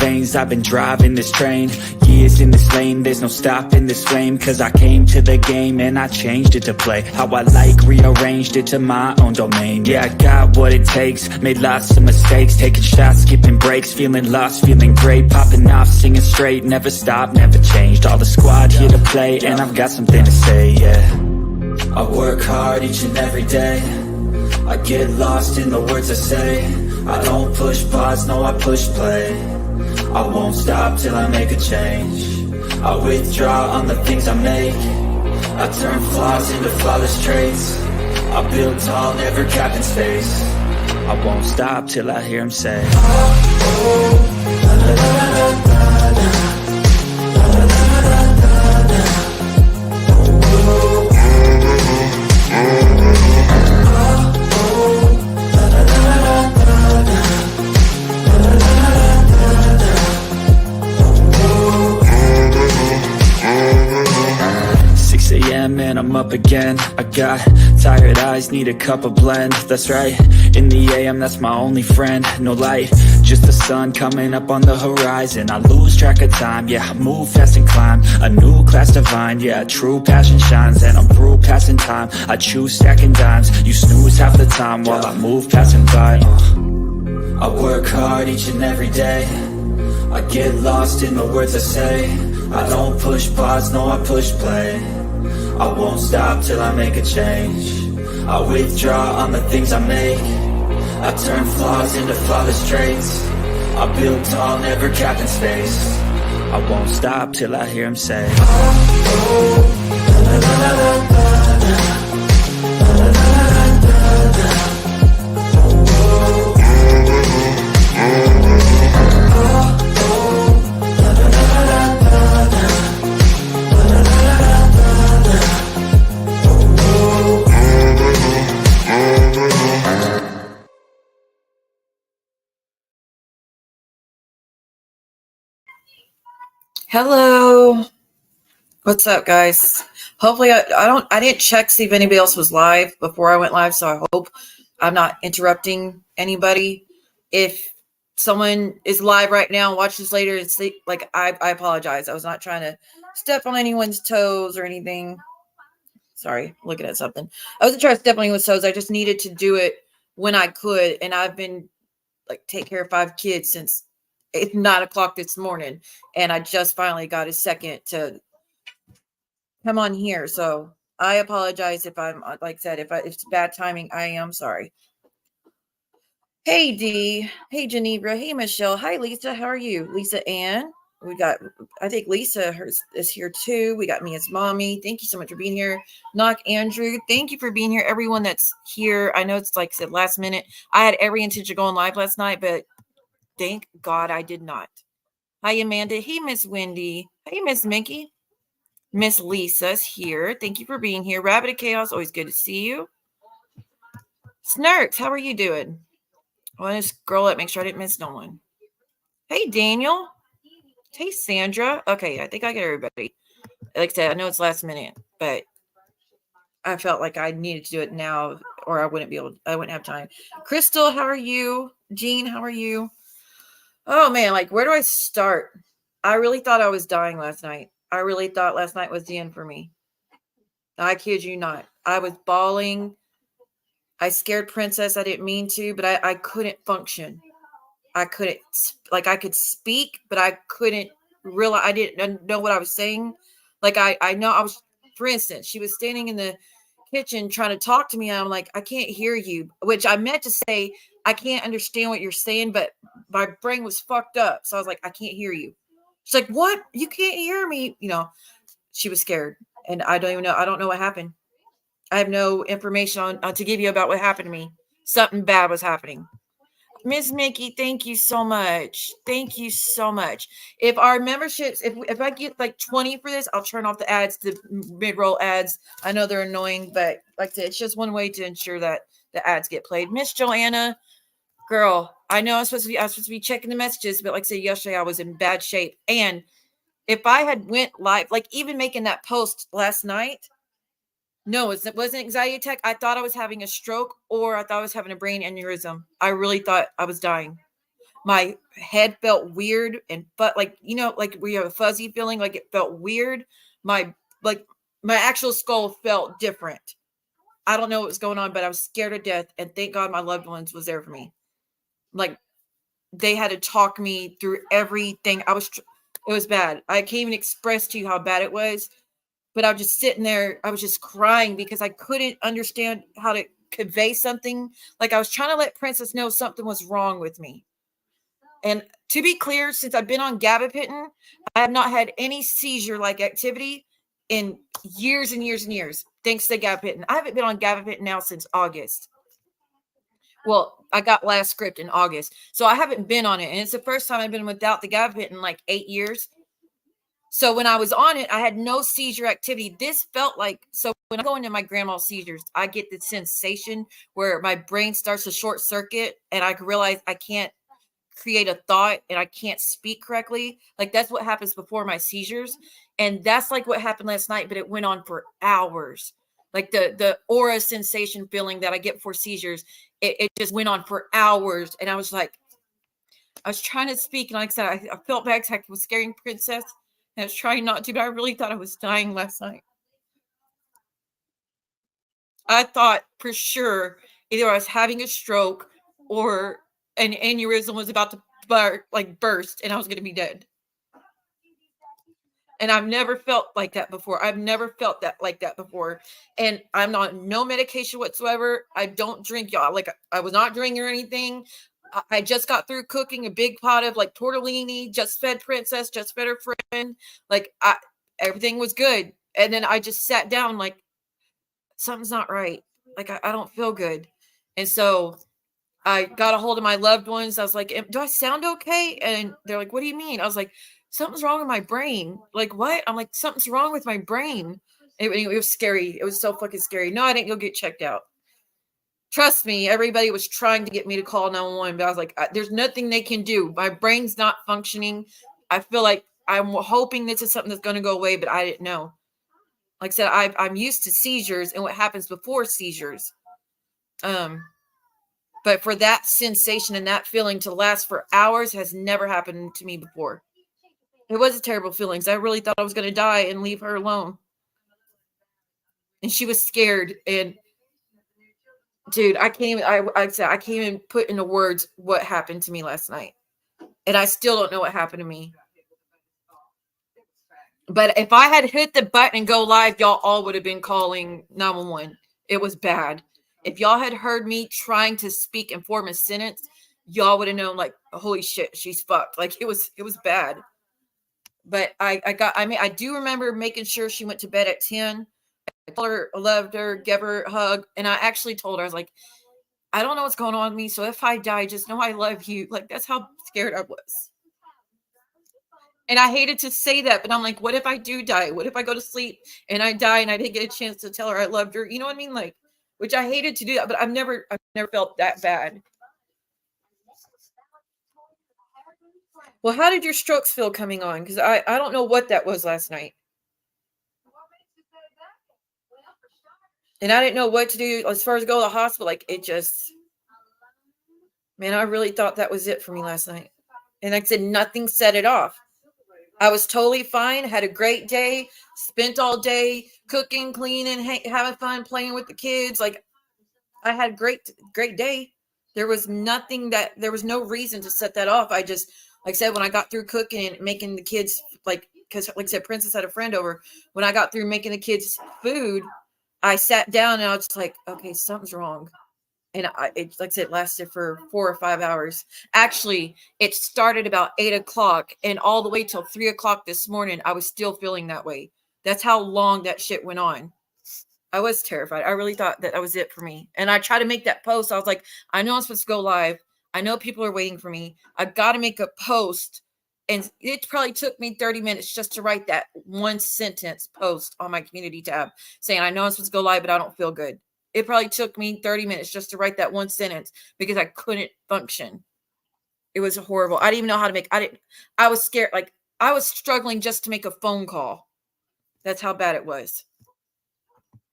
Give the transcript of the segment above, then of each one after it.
veins, I've been driving this train. Years in this lane, there's no stopping this flame. Cause I came to the game and I changed it to play how I like, rearranged it to my own domain. Yeah, I got what it takes, made lots of mistakes, taking shots, skipping breaks, feeling lost, feeling great, popping off, singing straight, never stopped, never changed. All the squad here to play, and I've got something to say, yeah. I work hard each and every day, I get lost in the words I say. I don't push pause, no, I push play. I won't stop till I make a change. I withdraw on the things I make. I turn flaws into flawless traits. I build tall, never capped in space. I won't stop till I hear him say, oh, la, la, la, la, la. And I'm up again. I got tired eyes, need a cup of blend. That's right, in the AM, that's my only friend. No light, just the sun coming up on the horizon. I lose track of time, yeah, I move fast and climb a new class divine, yeah, true passion shines. And I'm through passing time, I choose stacking dimes. You snooze half the time while I move passing by. I work hard each and every day, I get lost in the words I say. I don't push pause, no, I push play. I won't stop till I make a change. I withdraw on the things I make. I turn flaws into flawless traits. I build tall, never capped in space. I won't stop till I hear him say, oh, la, la, la, la, la, la. Hello, what's up, guys? Hopefully I didn't check see if anybody else was live before I went live, so I hope I'm not interrupting anybody. If someone is live right now and watch this later, it's like I apologize. I was not trying to step on anyone's toes or anything. Sorry, looking at something. I wasn't trying to step on anyone's toes. I just needed to do it when I could, and I've been like take care of 5 kids since 9 o'clock this morning, and I just finally got a second to come on here. So I apologize if I'm, like I said, if it's bad timing. I am sorry. Hey Dee, hey Genevra, hey Michelle, hi Lisa, how are you? Lisa Ann, we got, I think Lisa is here too. We got Mia's mommy. Thank you so much for being here. Knock Andrew, thank you for being here. Everyone that's here, I know it's like I said last minute. I had every intention of going live last night, but thank God I did not. Hi, Amanda. Hey, Miss Wendy. Hey, Miss Mickey. Miss Lisa's here. Thank you for being here. Rabbit of Chaos, always good to see you. Snurks, how are you doing? I want to scroll up, make sure I didn't miss no one. Hey, Daniel. Hey, Sandra. Okay, I think I get everybody. Like I said, I know it's last minute, but I felt like I needed to do it now or I wouldn't have time. Crystal, how are you? Jean, how are you? Oh man, like where do I start? I really thought I was dying last night. I really thought last night was the end for me. I kid you not. I was bawling. I scared Princess. I didn't mean to, but I couldn't function. I couldn't, like I could speak, but I couldn't realize, I didn't know what I was saying. Like I know I was, for instance, she was standing in the kitchen trying to talk to me. And I'm like, I can't hear you, which I meant to say, I can't understand what you're saying, but my brain was fucked up. So I was like, I can't hear you. She's like, what? You can't hear me? You know, she was scared. And I don't even know. I don't know what happened. I have no information on to give you about what happened to me. Something bad was happening. Miss Mickey, thank you so much. Thank you so much. If our memberships, if I get like 20 for this, I'll turn off the ads, the mid-roll ads. I know they're annoying, but like I said, it's just one way to ensure that the ads get played. Miss Joanna, girl, I know I was supposed to be checking the messages, but like I said, yesterday I was in bad shape. And if I had went live, like even making that post last night, no, it wasn't anxiety attack. I thought I was having a stroke or I thought I was having a brain aneurysm. I really thought I was dying. My head felt weird but like, like we have a fuzzy feeling, like it felt weird. My like my actual skull felt different. I don't know what was going on, but I was scared to death. And thank God my loved ones was there for me. Like they had to talk me through everything. It was bad. I can't even express to you how bad it was. But I was just sitting there. I was just crying because I couldn't understand how to convey something. Like I was trying to let Princess know something was wrong with me. And to be clear, since I've been on gabapentin, I have not had any seizure-like activity in years and years and years, thanks to gabapentin. I haven't been on gabapentin now since August. Well, I got last script in August, so I haven't been on it, and it's the first time I've been without the gabapentin in like 8 years. So when I was on it, I had no seizure activity. This felt like, so when I go into my grand mal seizures, I get the sensation where my brain starts to short circuit, and I realize I can't create a thought and I can't speak correctly. Like that's what happens before my seizures. And that's like what happened last night, but it went on for hours. Like the aura sensation feeling that I get before seizures, it just went on for hours. And I was like, I was trying to speak. And like I said, I felt bad because I was scaring Princess. And I was trying not to, but I really thought I was dying last night. I thought for sure either I was having a stroke or an aneurysm was about to burst and I was going to be dead. And I've never felt like that before. I've never felt that like that before. And I'm on no medication whatsoever. I don't drink, y'all. Like I was not drinking or anything. I just got through cooking a big pot of like tortellini, just fed Princess, just fed her friend. Like everything was good. And then I just sat down like something's not right. Like I don't feel good. And so I got a hold of my loved ones. I was like, do I sound okay? And they're like, what do you mean? I was like, something's wrong with my brain. Like, what? I'm like, something's wrong with my brain. It was scary. It was so fucking scary. No, I didn't go get checked out. Trust me, everybody was trying to get me to call 911, but I was like, there's nothing they can do. My brain's not functioning. I feel like I'm hoping this is something that's going to go away, but I didn't know. Like I said, I'm used to seizures and what happens before seizures. But for that sensation and that feeling to last for hours has never happened to me before. It was a terrible feeling. I really thought I was going to die and leave her alone. And she was scared. And dude, I can't even put into words what happened to me last night. And I still don't know what happened to me. But if I had hit the button and go live, y'all all would have been calling 911. It was bad. If y'all had heard me trying to speak and form a sentence, y'all would have known like, holy shit, she's fucked. Like it was bad. But I do remember making sure she went to bed at 10. I told her I loved her, gave her a hug. And I actually told her, I was like, I don't know what's going on with me. So if I die, just know I love you. Like that's how scared I was. And I hated to say that, but I'm like, what if I do die? What if I go to sleep and I die and I didn't get a chance to tell her I loved her? You know what I mean? Like, which I hated to do that, but I've never felt that bad. Well, how did your strokes feel coming on? Because I don't know what that was last night. And I didn't know what to do as far as go to the hospital. Like it just, man, I really thought that was it for me last night. And like I said, nothing set it off. I was totally fine, had a great day, spent all day cooking, cleaning, having fun, playing with the kids. Like I had a great day. There was there was no reason to set that off. I just, like I said, when I got through cooking and making the kids, because like I said, Princess had a friend over. When I got through making the kids food, I sat down and I was just like, okay, something's wrong. And it, like I said, it lasted for 4 or 5 hours. Actually, it started about 8 o'clock and all the way till 3 o'clock this morning, I was still feeling that way. That's how long that shit went on. I was terrified. I really thought that was it for me. And I tried to make that post. I was like, I know I'm supposed to go live. I know people are waiting for me. I've got to make a post. And it probably took me 30 minutes just to write that one sentence post on my community tab saying, I know I'm supposed to go live, but I don't feel good. It probably took me 30 minutes just to write that one sentence because I couldn't function. It was horrible. I didn't even know how to I was scared. Like I was struggling just to make a phone call. That's how bad it was.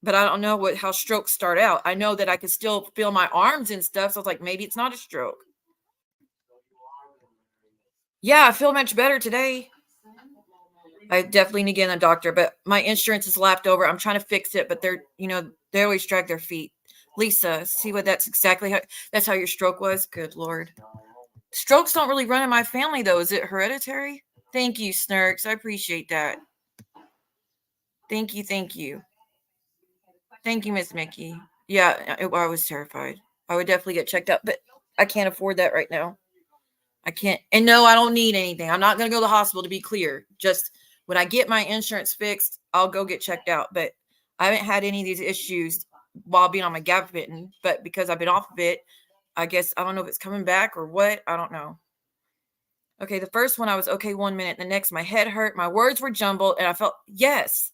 But I don't know how strokes start out. I know that I could still feel my arms and stuff. So I was like, maybe it's not a stroke. Yeah, I feel much better today. I definitely need to get in a doctor, but my insurance is lapped over. I'm trying to fix it, but they always drag their feet. Lisa, see what that's how your stroke was? Good Lord. Strokes don't really run in my family though. Is it hereditary? Thank you, Snurks. I appreciate that. Thank you, thank you. Thank you, Miss Mickey. Yeah, I was terrified. I would definitely get checked out, but I can't afford that right now. I can't. And no, I don't need anything. I'm not going to go to the hospital, to be clear. Just when I get my insurance fixed, I'll go get checked out. But I haven't had any of these issues while being on my gabapentin. But because I've been off of it, I guess I don't know if it's coming back or what. I don't know. Okay, the first one I was okay 1 minute. The next, my head hurt. My words were jumbled. And I felt, yes,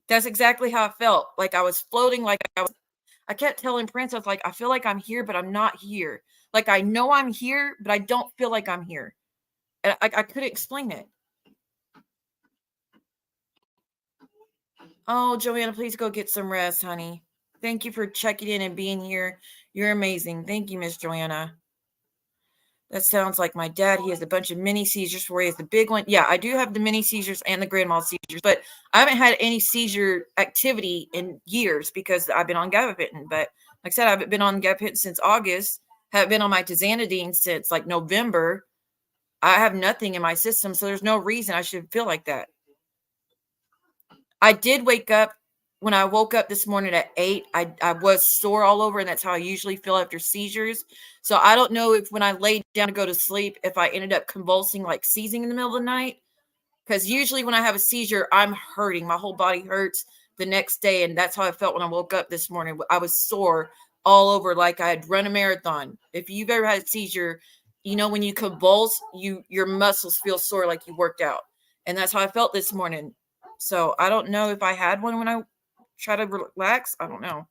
that's exactly how I felt. Like I was floating, I kept telling Princess, like, I feel like I'm here, but I'm not here. Like I know I'm here, but I don't feel like I'm here. And I couldn't explain it. Oh, Joanna, please go get some rest, honey. Thank you for checking in and being here. You're amazing. Thank you, Miss Joanna. That sounds like my dad. He has a bunch of mini seizures where he has the big one. Yeah, I do have the mini seizures and the grand mal seizures, but I haven't had any seizure activity in years because I've been on gabapentin. But like I said, I haven't been on gabapentin since August. Haven't been on my tizanidine since like November. I have nothing in my system, so there's no reason I should feel like that. I did wake up. When I woke up this morning at 8, I was sore all over, and that's how I usually feel after seizures. So I don't know if when I laid down to go to sleep, if I ended up convulsing, like seizing in the middle of the night. Because usually when I have a seizure, I'm hurting. My whole body hurts the next day, and that's how I felt when I woke up this morning. I was sore all over, like I had run a marathon. If you've ever had a seizure, when you convulse, your muscles feel sore like you worked out. And that's how I felt this morning. So I don't know if I had one when I try to relax. I don't know.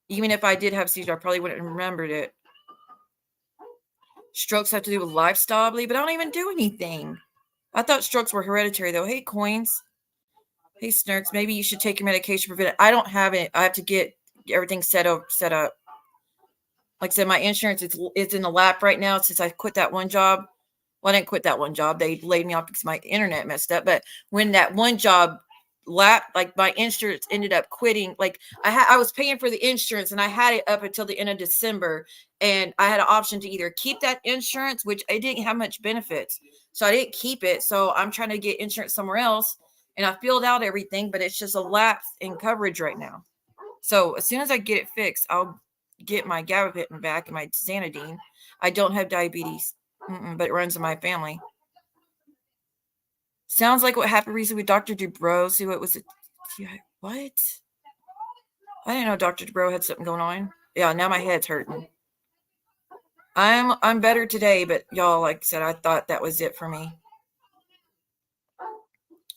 Even if I did have seizure, I probably wouldn't have remembered it. Strokes have to do with lifestyle, I believe, but I don't even do anything. I thought strokes were hereditary, though. Hey, Coins. Hey, Snurks. Maybe you should take your medication for it. I don't have it. I have to get everything set up. Like I said, my insurance it's in the lap right now since I quit that one job. Well, I didn't quit that one job. They laid me off because my internet messed up. But when that one job like my insurance ended up quitting, like I was paying for the insurance and I had it up until the end of December, and I had an option to either keep that insurance, which I didn't have much benefits, so I didn't keep it. So I'm trying to get insurance somewhere else, and I filled out everything, but it's just a lapse in coverage right now. So as soon as I get it fixed, I'll get my gabapentin back and my Xanadine. I don't have diabetes, but it runs in my family. Sounds like what happened recently with Dr. Dubrow. See what was it? What? I didn't know Dr. Dubrow had something going on. Yeah, now my head's hurting. I'm better today, but y'all, like I said, I thought that was it for me.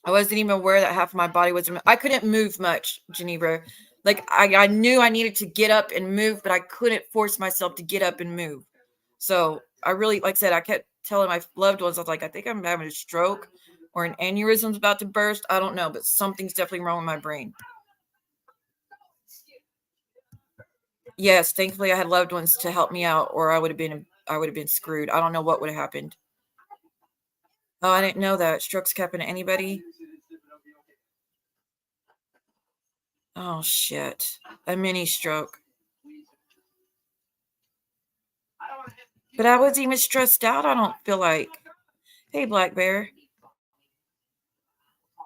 I wasn't even aware that half of my body was. I couldn't move much, Geneva. Like I knew I needed to get up and move, but I couldn't force myself to get up and move. So I really, like I said, I kept telling my loved ones, I was like, I think I'm having a stroke or an aneurysm's about to burst. I don't know, but something's definitely wrong with my brain. Yes, thankfully I had loved ones to help me out, or I would have been screwed. I don't know what would have happened. Oh, I didn't know that. Strokes can happen to anybody. Oh shit. A mini stroke. But I wasn't even stressed out, I don't feel like. Hey, Black Bear.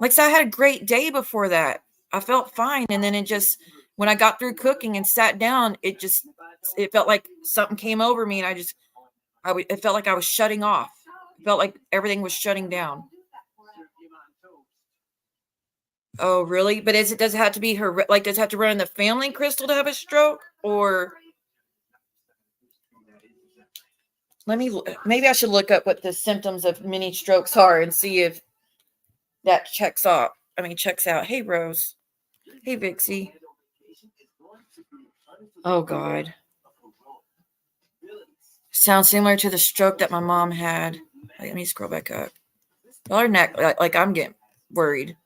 Like, so I had a great day before that. I felt fine. And then when I got through cooking and sat down, it felt like something came over me, and it felt like I was shutting off. It felt like everything was shutting down. Oh, really? But does it have to be does it have to run in the family, Crystal, to have a stroke? Or maybe I should look up what the symptoms of mini strokes are and see if that checks out. Hey, Rose. Hey, Vixie. Oh, God. Sounds similar to the stroke that my mom had. Let me scroll back up. Her neck, like I'm getting worried.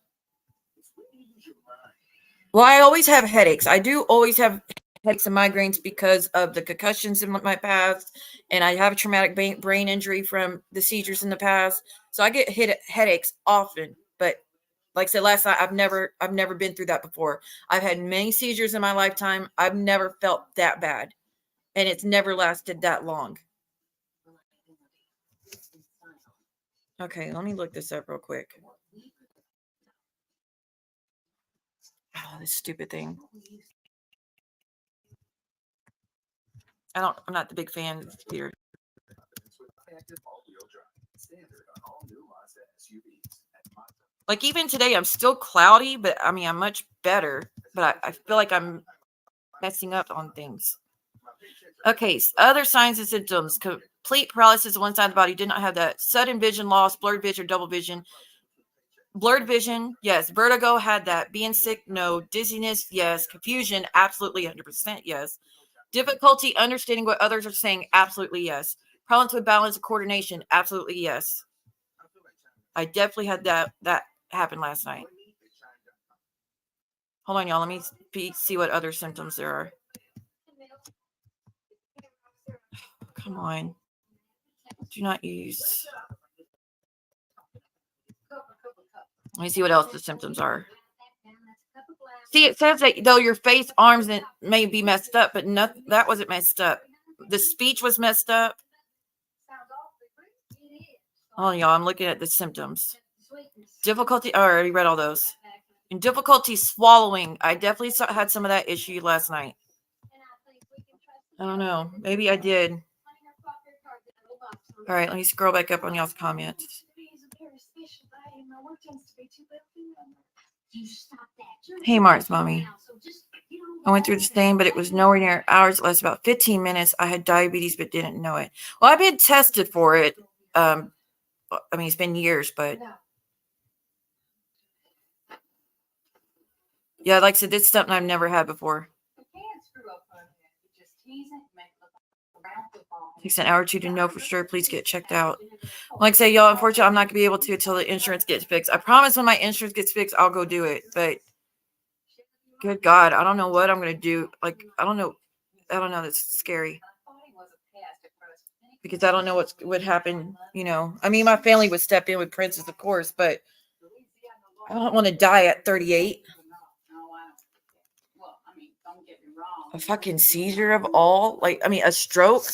Well, I always have headaches. I do always have headaches and migraines because of the concussions in my past, and I have a traumatic brain injury from the seizures in the past. So I get headaches often. But like I said last night, I've never been through that before. I've had many seizures in my lifetime. I've never felt that bad, and it's never lasted that long. Okay, let me look this up real quick. Oh, this stupid thing. I'm not the big fan of Peter. Like even today, I'm still cloudy, but I mean, I'm much better. But I feel like I'm messing up on things. Okay, other signs and symptoms: complete paralysis of one side of the body. Did not have that. Sudden vision loss, blurred vision, double vision. Blurred vision, yes. Vertigo, had that. Being sick, no. Dizziness, yes. Confusion, absolutely 100% yes. Difficulty understanding what others are saying, absolutely yes. Problems with balance and coordination, absolutely yes. I definitely had that happen last night. Hold on, y'all. Let me see what other symptoms there are. Come on. Do not use. Let me see what else the symptoms are. See, it says that though your face, arms, and may be messed up, but that wasn't messed up. The speech was messed up. Oh, y'all, I'm looking at the symptoms. Difficulty. I already read all those. And difficulty swallowing. I definitely had some of that issue last night. I don't know. Maybe I did. All right, let me scroll back up on y'all's comments. Hey, Mark's mommy. I went through the same, but it was nowhere near hours. It lasted about 15 minutes. I had diabetes, but didn't know it. Well, I've been tested for it. I mean, it's been years, but yeah, like I said, this is something I've never had before. Takes an hour or two to know for sure. Please get checked out. Like I say, y'all, unfortunately, I'm not going to be able to until the insurance gets fixed. I promise when my insurance gets fixed, I'll go do it. But good God, I don't know what I'm going to do. Like, I don't know. That's scary. Because I don't know what would happen, you know. I mean, my family would step in with Princess, of course, but I don't want to die at 38. A fucking seizure of all? Like, I mean, a stroke?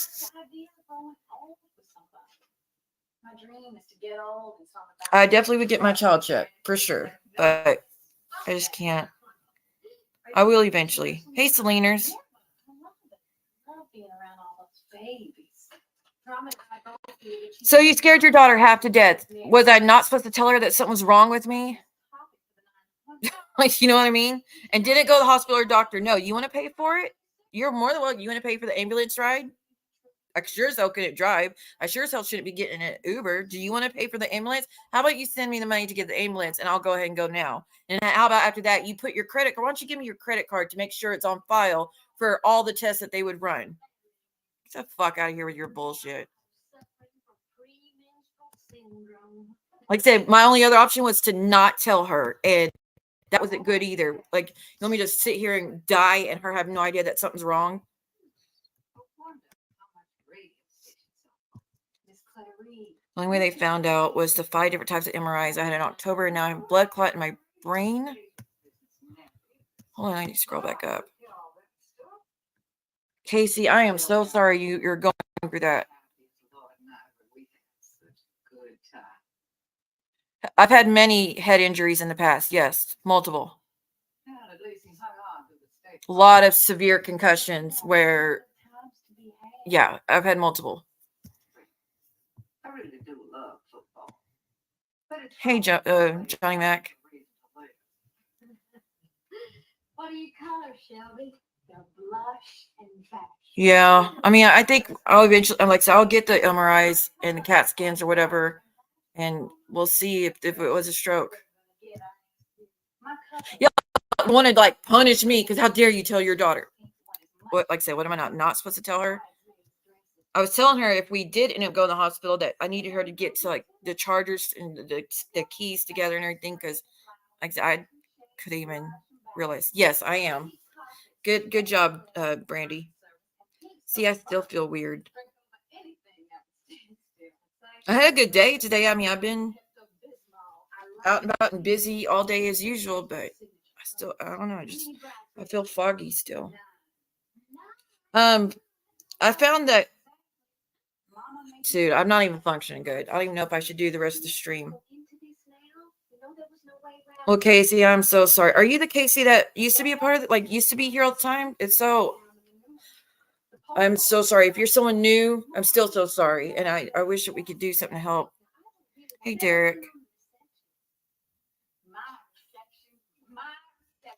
I definitely would get my child checked, for sure. But I just can't. I will eventually. Hey, Seleners. So you scared your daughter half to death. Was I not supposed to tell her that something was wrong with me? Like, you know what I mean? And didn't go to the hospital or doctor. No, you want to pay for it? You're more than welcome. You want to pay for the ambulance ride? I sure as hell couldn't drive. I sure as hell shouldn't be getting an Uber. Do you want to pay for the ambulance? How about you send me the money to get the ambulance and I'll go ahead and go now? And how about after that, you put your credit card? Why don't you give me your credit card to make sure it's on file for all the tests that they would run? Get the fuck out of here with your bullshit. Like I said, my only other option was to not tell her. And that wasn't good either. Like, you want me to sit here and die and her have no idea that something's wrong? The only way they found out was the 5 different types of MRIs I had in October, and now I have blood clot in my brain. Hold on, I need to scroll back up. Casey, I am so sorry you're going through that. I've had many head injuries in the past. Yes, multiple. A lot of severe concussions where, yeah, I've had multiple. Hey, Johnny Mac. What do you call her, Shelby? The blush and fashion. Yeah, I mean, I think I'll eventually, I'll get the MRIs and the CAT scans or whatever, and we'll see if it was a stroke. Yeah, wanted to punish me because how dare you tell your daughter? What, like I said, what am I not supposed to tell her? I was telling her if we did end up going to the hospital that I needed her to get to the chargers and the keys together and everything because I couldn't even realize. Yes, I am. Good job, Brandy. See, I still feel weird. I had a good day today. I mean, I've been out and about and busy all day as usual, but I don't know. I feel foggy still. I found that, dude, I'm not even functioning good. I don't even know if I should do the rest of the stream. Well, Casey, I'm so sorry. Are you the Casey that used to be a part of it, like used to be here all the time? I'm so sorry. If you're someone new, I'm still so sorry. And I wish that we could do something to help. Hey, Derek.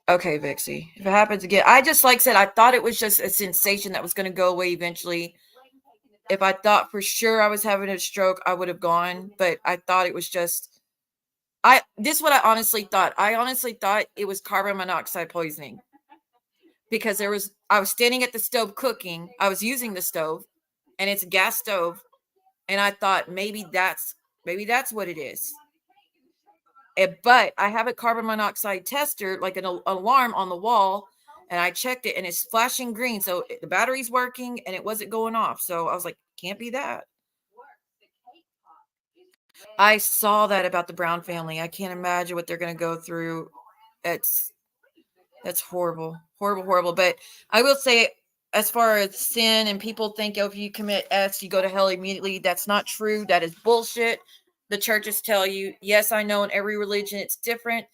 Okay, Vixie. If it happens again, I just, like I said, I thought it was just a sensation that was going to go away eventually. If I thought for sure I was having a stroke, I would have gone. But I thought it was just, this is what I honestly thought. I honestly thought it was carbon monoxide poisoning. Because I was standing at the stove cooking. I was using the stove, and it's a gas stove. And I thought maybe that's what it is. But I have a carbon monoxide tester, like an alarm on the wall, and I checked it and it's flashing green. So the battery's working and it wasn't going off. So I was like, can't be that. I saw that about the Brown family. I can't imagine what they're going to go through. That's horrible, horrible, horrible. But I will say, as far as sin and people think, oh, if you commit S, you go to hell immediately. That's not true. That is bullshit. The churches tell you, yes, I know in every religion it's different.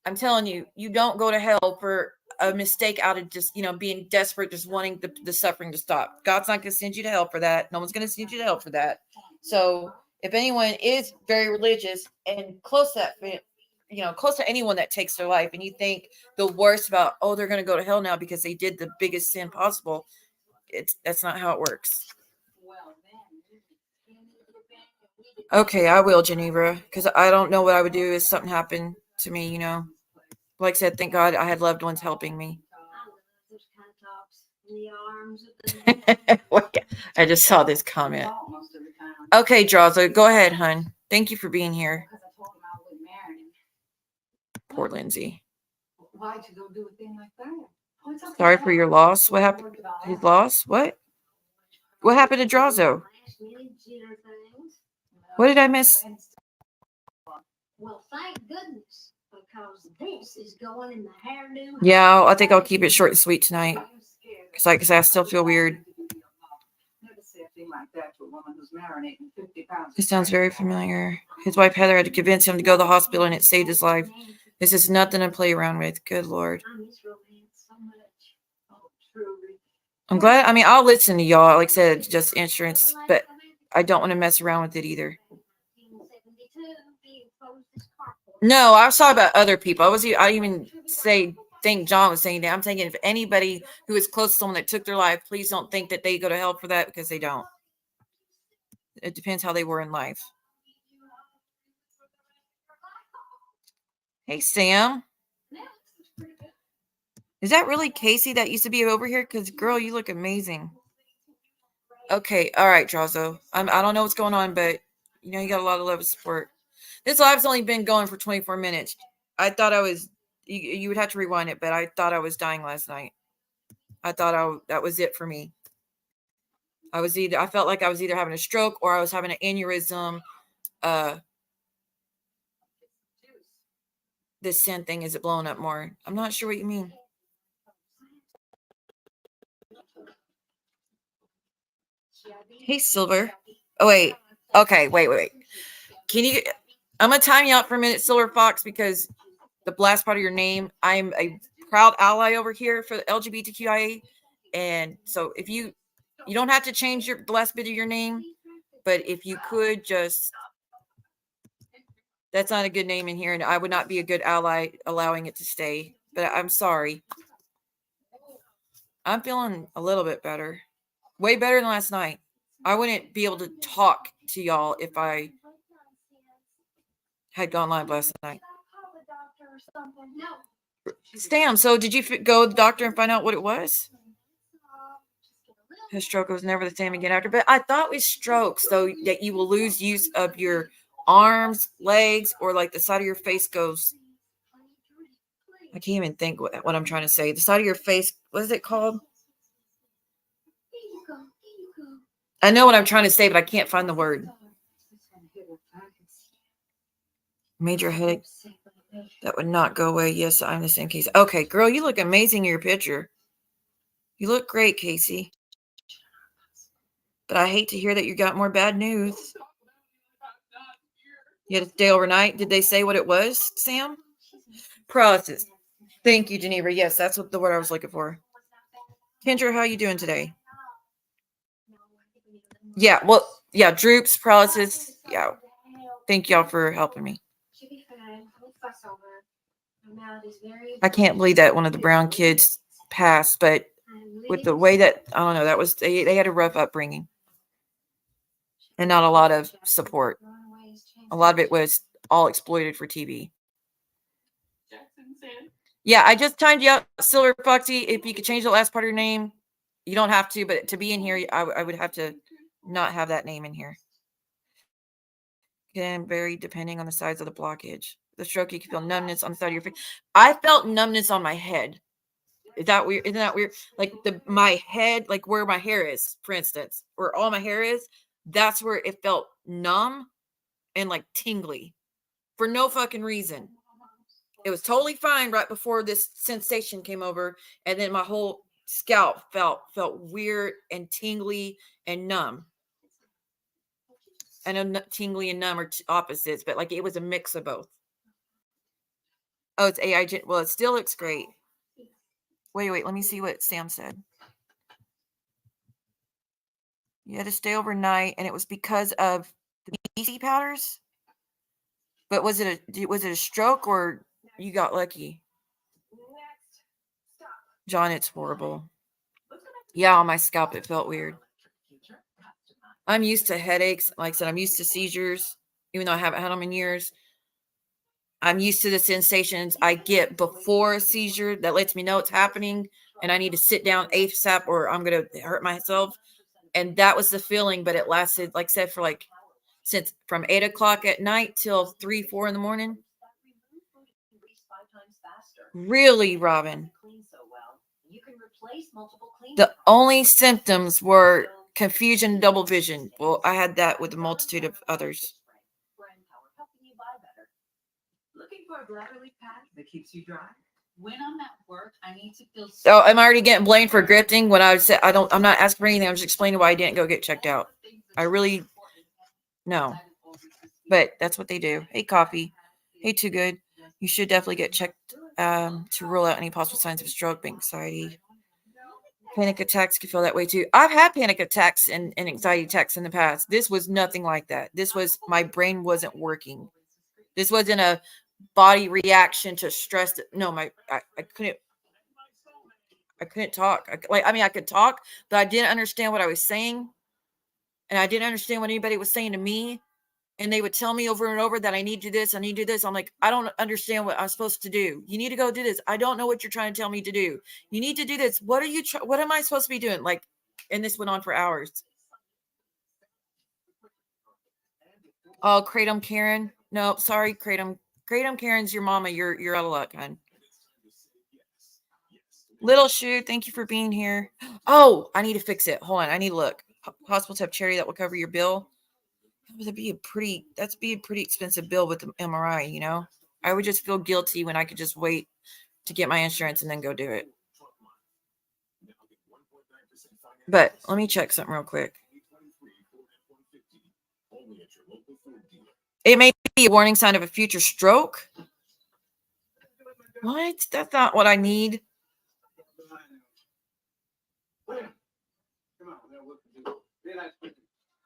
I'm telling you, you don't go to hell for a mistake out of just, being desperate, just wanting the suffering to stop. God's not going to send you to hell for that. No one's going to send you to hell for that. So if anyone is very religious and close to that, close to anyone that takes their life, and you think the worst about, oh, they're going to go to hell now because they did the biggest sin possible, that's not how it works. Okay, I will, Geneva, because I don't know what I would do if something happened to me, Like I said, thank God I had loved ones helping me. I just saw this comment. Okay, Draza, go ahead, hun. Thank you for being here. Poor Lindsay. Why'd you go do a thing like that? Sorry for your loss. What happened? His loss? What? What happened to Drazo? What did I miss? Well, thank goodness, because this is going in the hairdo. Yeah, I think I'll keep it short and sweet tonight. Because like I said, I still feel weird. This sounds very familiar. His wife Heather had to convince him to go to the hospital, and it saved his life. This is nothing to play around with. Good Lord. I'm glad. I mean, I'll listen to y'all. Like I said, it's just insurance, but I don't want to mess around with it either. No, I was talking about other people. I didn't even think John was saying that. I'm thinking if anybody who is close to someone that took their life, please don't think that they go to hell for that, because they don't. It depends how they were in life. Hey, Sam. Is that really Casey that used to be over here? Because, girl, you look amazing. Okay. All right, Drazo. I don't know what's going on, but, you got a lot of love and support. This live's only been going for 24 minutes. I thought I was, you would have to rewind it, but I thought I was dying last night. I thought that was it for me. I felt like I was either having a stroke or I was having an aneurysm. This sin thing, is it blowing up more? I'm not sure what you mean. Hey, Silver. Oh, wait. Okay, wait. I'm going to time you out for a minute, Silver Fox, because the last part of your name, I'm a proud ally over here for the LGBTQIA. And so if you don't have to change the last bit of your name, but if you could just, that's not a good name in here, and I would not be a good ally allowing it to stay. But I'm sorry. I'm feeling a little bit better. Way better than last night. I wouldn't be able to talk to y'all if I had gone live last night. Stam, so did you go to the doctor and find out what it was? His stroke was never the same again after. But I thought with strokes, though, that you will lose use of your arms, legs, or like the side of your face goes. I can't even think what I'm trying to say. The side of your face, what is it called? I know what I'm trying to say, but I can't find the word. Major headache. That would not go away. Yes, I'm the same case. Okay, girl, you look amazing in your picture. You look great, Casey. But I hate to hear that you got more bad news. You had to stay overnight. Did they say what it was, Sam? Paralysis. Thank you, Geneva. Yes, that's what the word I was looking for. Kendra, how you doing today? Yeah, well, yeah, droops, paralysis. Yeah. Thank y'all for helping me. I can't believe that one of the Brown kids passed, but with the way that, I don't know, that was, they had a rough upbringing and not a lot of support. A lot of it was all exploited for TV. Yeah, I just timed you out, Silver Foxy. If you could change the last part of your name, you don't have to, but to be in here, I would have to not have that name in here. Can vary depending on the size of the blockage. The stroke, you can feel numbness on the side of your face. I felt numbness on my head. Is that weird? Isn't that weird? Like my head, like where my hair is, for instance, where all my hair is, that's where it felt numb and like tingly for no fucking reason. It was totally fine right before this sensation came over, and then my whole scalp felt weird and tingly and numb. I know tingly and numb are opposites, but like it was a mix of both. Oh, it's AI. Well, it still looks great. Wait. Let me see what Sam said. You had to stay overnight, and it was because of the BC powders. But was it a stroke or you got lucky? John, it's horrible. Yeah, on my scalp, it felt weird. I'm used to headaches. Like I said, I'm used to seizures, even though I haven't had them in years. I'm used to the sensations I get before a seizure that lets me know it's happening and I need to sit down ASAP or I'm going to hurt myself. And that was the feeling, but it lasted, like I said, for like since from 8 o'clock at night till 3, 4 in the morning. Really, Robin? The only symptoms were confusion, double vision. Well, I had that with a multitude of others. Looking for a bladder pad that keeps you dry. When I'm at work, I need to feel. So I'm already getting blamed for grifting when I said I'm not asking for anything. I'm just explaining why I didn't go get checked out. I really no. But that's what they do. Hey, Coffee. Hey, Too Good. You should definitely get checked to rule out any possible signs of stroke, anxiety. Panic attacks can feel that way too. I've had panic attacks and anxiety attacks in the past. This was nothing like that. This was my brain wasn't working. This wasn't a body reaction to stress. No, I couldn't talk. I could talk, but I didn't understand what I was saying. And I didn't understand what anybody was saying to me. And they would tell me over and over that I need to do this. I need to do this. I'm like, I don't understand what I'm supposed to do. You need to go do this. I don't know what you're trying to tell me to do. You need to do this. What am I supposed to be doing? Like, and this went on for hours. Oh, Kratom Karen. No, sorry, Kratom. Kratom Karen's your mama. You're out of luck, hon. Little Shoe, thank you for being here. Oh, I need to fix it. Hold on, I need to look. Hospitals have charity that will cover your bill. That'd be a pretty expensive bill with the MRI, you know? I would just feel guilty when I could just wait to get my insurance and then go do it. But let me check something real quick. It may be a warning sign of a future stroke. What? That's not what I need.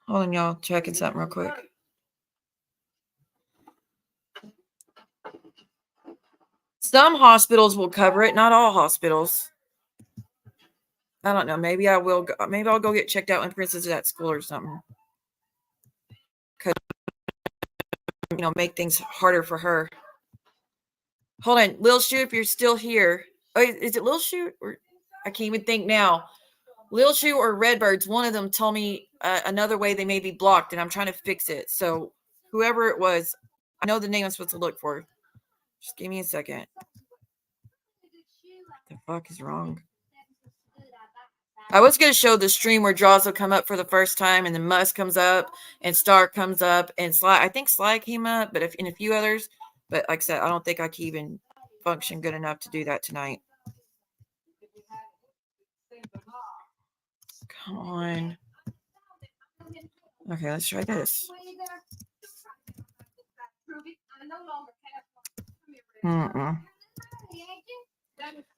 Hold on, y'all. Checking something real quick. Some hospitals will cover it, not all hospitals. I don't know. Maybe I will. Maybe I'll go get checked out when Princess is at school or something. Because, make things harder for her. Hold on. Lil Shoe, if you're still here. Oh, is it Lil Shoe? Or I can't even think now. Lil Shoe or Redbirds, one of them told me another way they may be blocked, and I'm trying to fix it. So whoever it was, I know the name I'm supposed to look for. Just give me a second. fuck is wrong? I was going to show the stream where Draws will come up for the first time, and then Musk comes up, and Star comes up, and Sly. I think Sly came up, but and a few others. But like I said, I don't think I can even function good enough to do that tonight. Come on. Okay, let's try this.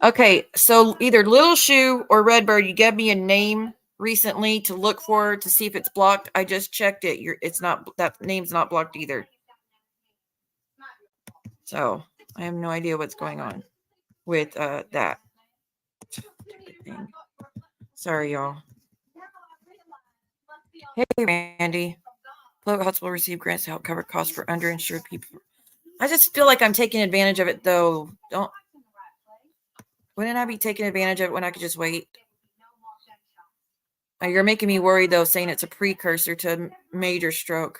Okay, so either Little Shoe or Redbird, you gave me a name recently to look for to see if it's blocked. I just checked it. It's not, that name's not blocked either. So I have no idea what's going on with that. Sorry, y'all. Hey, Randy. Local hospital receive grants to help cover costs for underinsured people. I just feel like I'm taking advantage of it, though. Wouldn't I be taking advantage of it when I could just wait? You're making me worried, though, saying it's a precursor to a major stroke.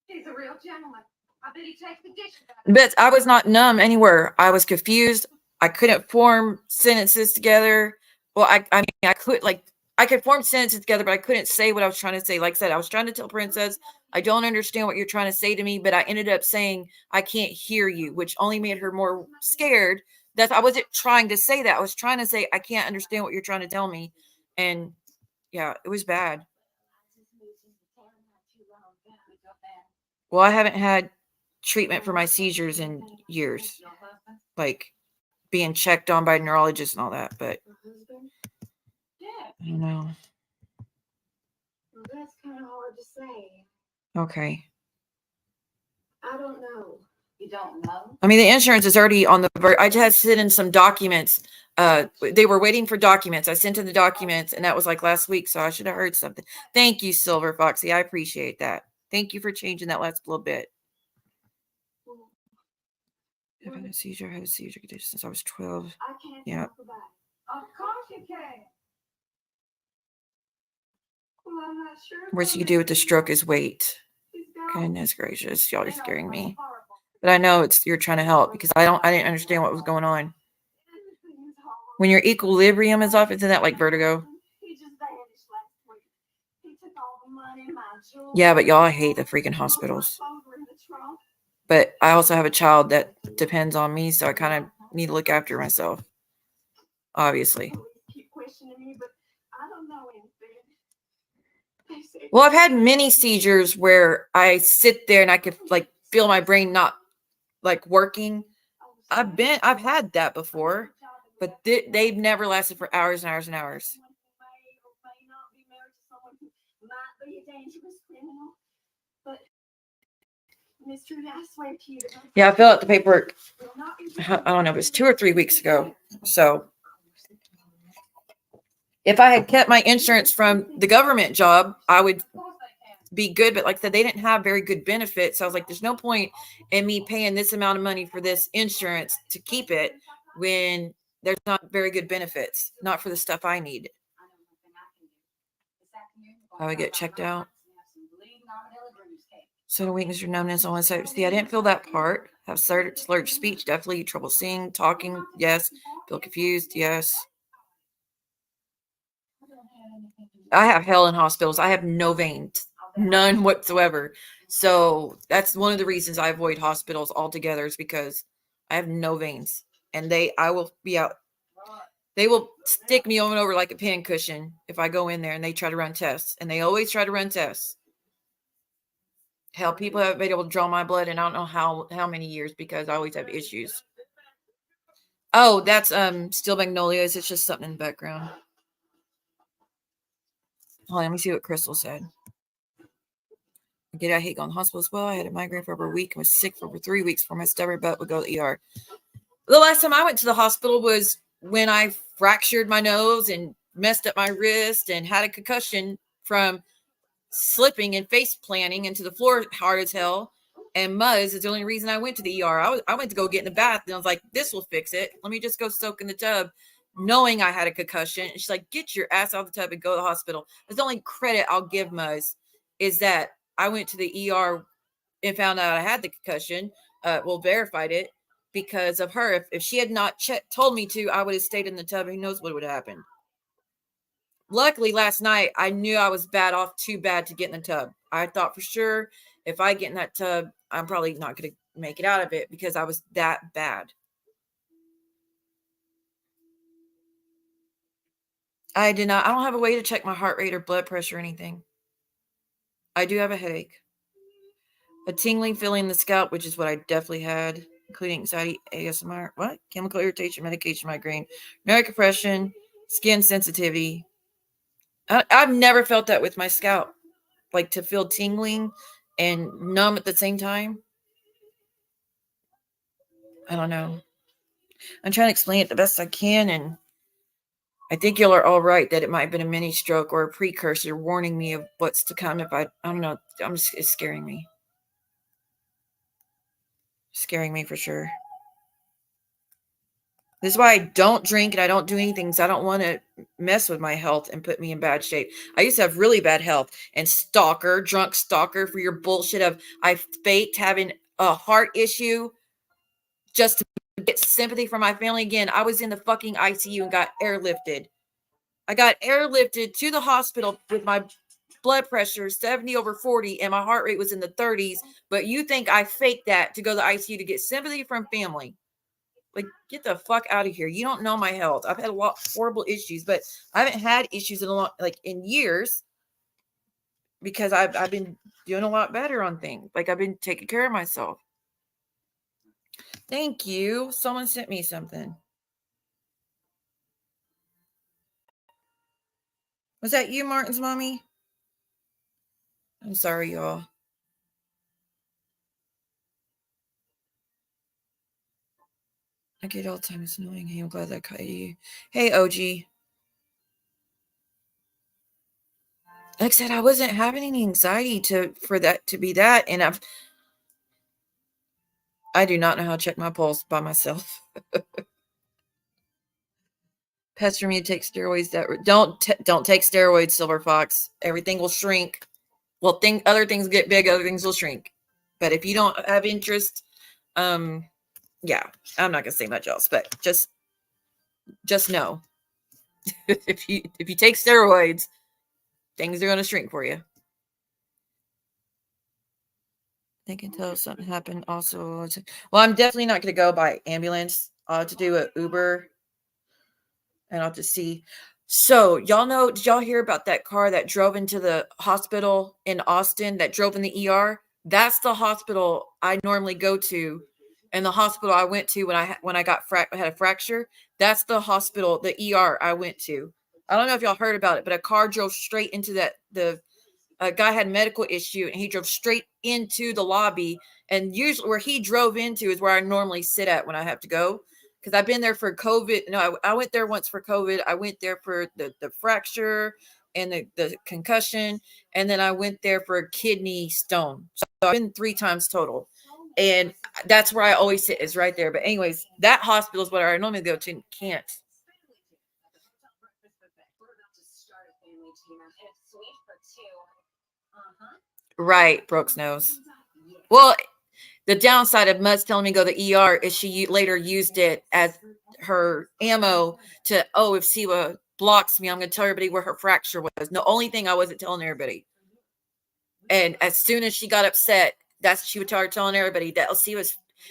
He's a real gentleman. I bet he takes the dish. But I was not numb anywhere. I was confused. I couldn't form sentences together. Well, I mean, I could form sentences together, but I couldn't say what I was trying to say. Like I said, I was trying to tell Princess, I don't understand what you're trying to say to me, but I ended up saying, I can't hear you, which only made her more scared. I wasn't trying to say that. I was trying to say, I can't understand what you're trying to tell me. And yeah, it was bad. Well, I haven't had treatment for my seizures in years, like being checked on by neurologists and all that, but I don't know. Well, that's kind of hard to say. Okay. I don't know. You don't know? I mean, the insurance is already on the verge. I just sent in some documents. They were waiting for documents. I sent in the documents, and that was like last week, so I should have heard something. Thank you, Silver Foxy. I appreciate that. Thank you for changing that last little bit. I've had a seizure. I had a seizure since I was 12. I can't yeah. talk about it. Of course you can. Well, I'm not sure. Worst you can do with the stroke is wait. Goodness gracious, y'all are scaring me. But I know you're trying to help because I didn't understand what was going on. When your equilibrium is off, isn't that like vertigo? Yeah, but y'all, I hate the freaking hospitals. But I also have a child that depends on me, so I kind of need to look after myself. Obviously. Well, I've had many seizures where I sit there and I could like feel my brain not like working. I've had that before, but they've never lasted for hours and hours and hours. Yeah, I filled out the paperwork. I don't know, it was 2 or 3 weeks ago. So if I had kept my insurance from the government job, I would be good. But like I said, they didn't have very good benefits. So I was like, there's no point in me paying this amount of money for this insurance to keep it when there's not very good benefits, not for the stuff I need. I would get checked out. So weakness or numbness on one side. See, I didn't feel that part. Have slurred speech, definitely. Trouble seeing, talking, yes. Feel confused, yes. I have hell in hospitals. I have no veins, none whatsoever. So that's one of the reasons I avoid hospitals altogether, is because I have no veins, and I will be out. They will stick me over and over like a pincushion if I go in there and they try to run tests, and they always try to run tests. Hell, people have been able to draw my blood in I don't know how many years because I always have issues. Oh, that's Steel Magnolias. It's just something in the background. Hold on, let me see what Crystal said. I hate going to the hospital as well. I had a migraine for over a week and was sick for over 3 weeks before my stubborn butt would go to the ER. The last time I went to the hospital was when I fractured my nose and messed up my wrist and had a concussion from slipping and face planting into the floor hard as hell. And Muzz is the only reason I went to the ER. I went to go get in the bath, and I was like, this will fix it. Let me just go soak in the tub, knowing I had a concussion. And she's like, get your ass out of the tub and go to the hospital. That's the only credit I'll give Muzz, is that I went to the ER and found out I had the concussion. Verified it. because of her. If she had not told me to, I would have stayed in the tub. Who knows what would have happened. Luckily, last night, I knew I was too bad to get in the tub. I thought for sure if I get in that tub, I'm probably not going to make it out of it because I was that bad. I don't have a way to check my heart rate or blood pressure or anything. I do have a headache. A tingling feeling in the scalp, which is what I definitely had, including anxiety, ASMR, chemical irritation, medication, migraine, nerve compression, skin sensitivity. I've never felt that with my scalp, like to feel tingling and numb at the same time. I don't know. I'm trying to explain it the best I can, and I think y'all are all right that it might have been a mini stroke or a precursor warning me of what's to come. If I don't know, it's scaring me. Scaring me for sure. This is why I don't drink and I don't do anything, because I don't want to mess with my health and put me in bad shape. I used to have really bad health, and drunk stalker for your bullshit of I faked having a heart issue just to get sympathy from my family. Again, I was in the fucking ICU and got airlifted. I got airlifted to the hospital with my blood pressure 70/40 and my heart rate was in the 30s. But you think I faked that to go to the ICU to get sympathy from family? Like, get the fuck out of here. You don't know my health. I've had a lot of horrible issues, but I haven't had issues in years, because I've been doing a lot better on things. Like, I've been taking care of myself. Thank you. Someone sent me something. Was that you, Martin's mommy? I'm sorry, y'all. I get all the time. It's annoying. Hey, I'm glad that caught you. Hey, OG. Like I said, I wasn't having any anxiety for that to be that, and I do not know how to check my pulse by myself. Pester me to take steroids. Don't take steroids, Silver Fox. Everything will shrink. Well, other things get big, other things will shrink. But if you don't have interest, yeah, I'm not gonna say much else. But just know, if you take steroids, things are gonna shrink for you. They can tell if something happened. Also, well, I'm definitely not gonna go by ambulance. I'll have to do an Uber. And I'll have to see. So, did y'all hear about that car that drove into the hospital in Austin, that drove in the ER? That's the hospital I normally go to. And the hospital I went to when I had a fracture, that's the hospital, the ER I went to. I don't know if y'all heard about it, but a car drove straight into a guy had a medical issue, and he drove straight into the lobby. And usually where he drove into is where I normally sit at when I have to go. Because I've been there for COVID. No, I went there once for COVID. I went there for the fracture and the concussion. And then I went there for a kidney stone. So I've been 3 times total. And that's where I always sit, is right there. But anyways, that hospital is where I normally go to, and can't. Right, Brooks knows. Well, the downside of Mud's telling me to go to the ER is she later used it as her ammo to, if Siwa blocks me, I'm going to tell everybody where her fracture was. The only thing I wasn't telling everybody. And as soon as she got upset, that's what she would start telling everybody that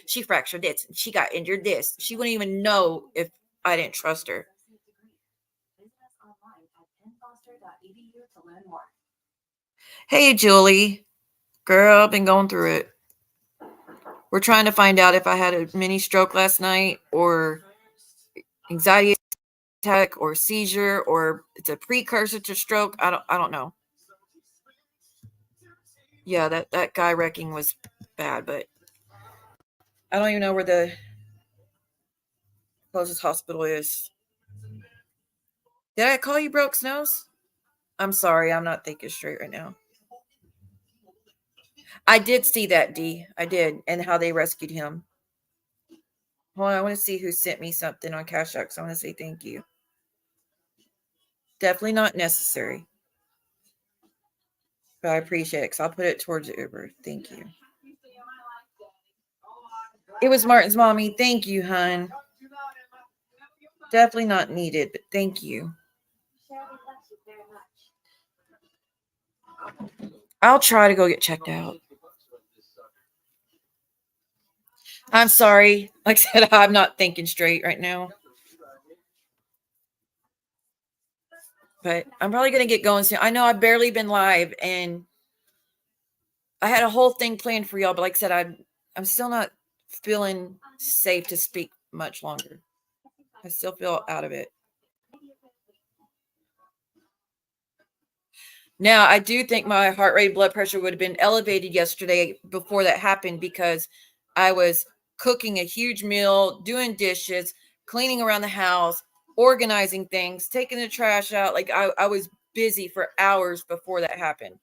she fractured this, she got injured this. She wouldn't even know if I didn't trust her. Hey, Julie. Girl, I've been going through it. We're trying to find out if I had a mini stroke last night, or anxiety attack, or seizure, or it's a precursor to stroke. I don't know. Yeah, that guy wrecking was bad, but I don't even know where the closest hospital is. Did I call you Broke Snows? I'm sorry, I'm not thinking straight right now. I did see that, D. I did, and how they rescued him. Hold on, I want to see who sent me something on CashApp, so I want to say thank you. Definitely not necessary. But I appreciate it, because I'll put it towards the Uber. Thank you. It was Martin's mommy. Thank you, hun. Definitely not needed, but thank you. I'll try to go get checked out. I'm sorry. Like I said, I'm not thinking straight right now. But I'm probably going to get going soon. I know I've barely been live, and I had a whole thing planned for y'all, but like I said, I'm still not feeling safe to speak much longer. I still feel out of it. Now, I do think my heart rate, blood pressure would have been elevated yesterday before that happened, because I was cooking a huge meal, doing dishes, cleaning around the house, organizing things, taking the trash out. Like I was busy for hours before that happened.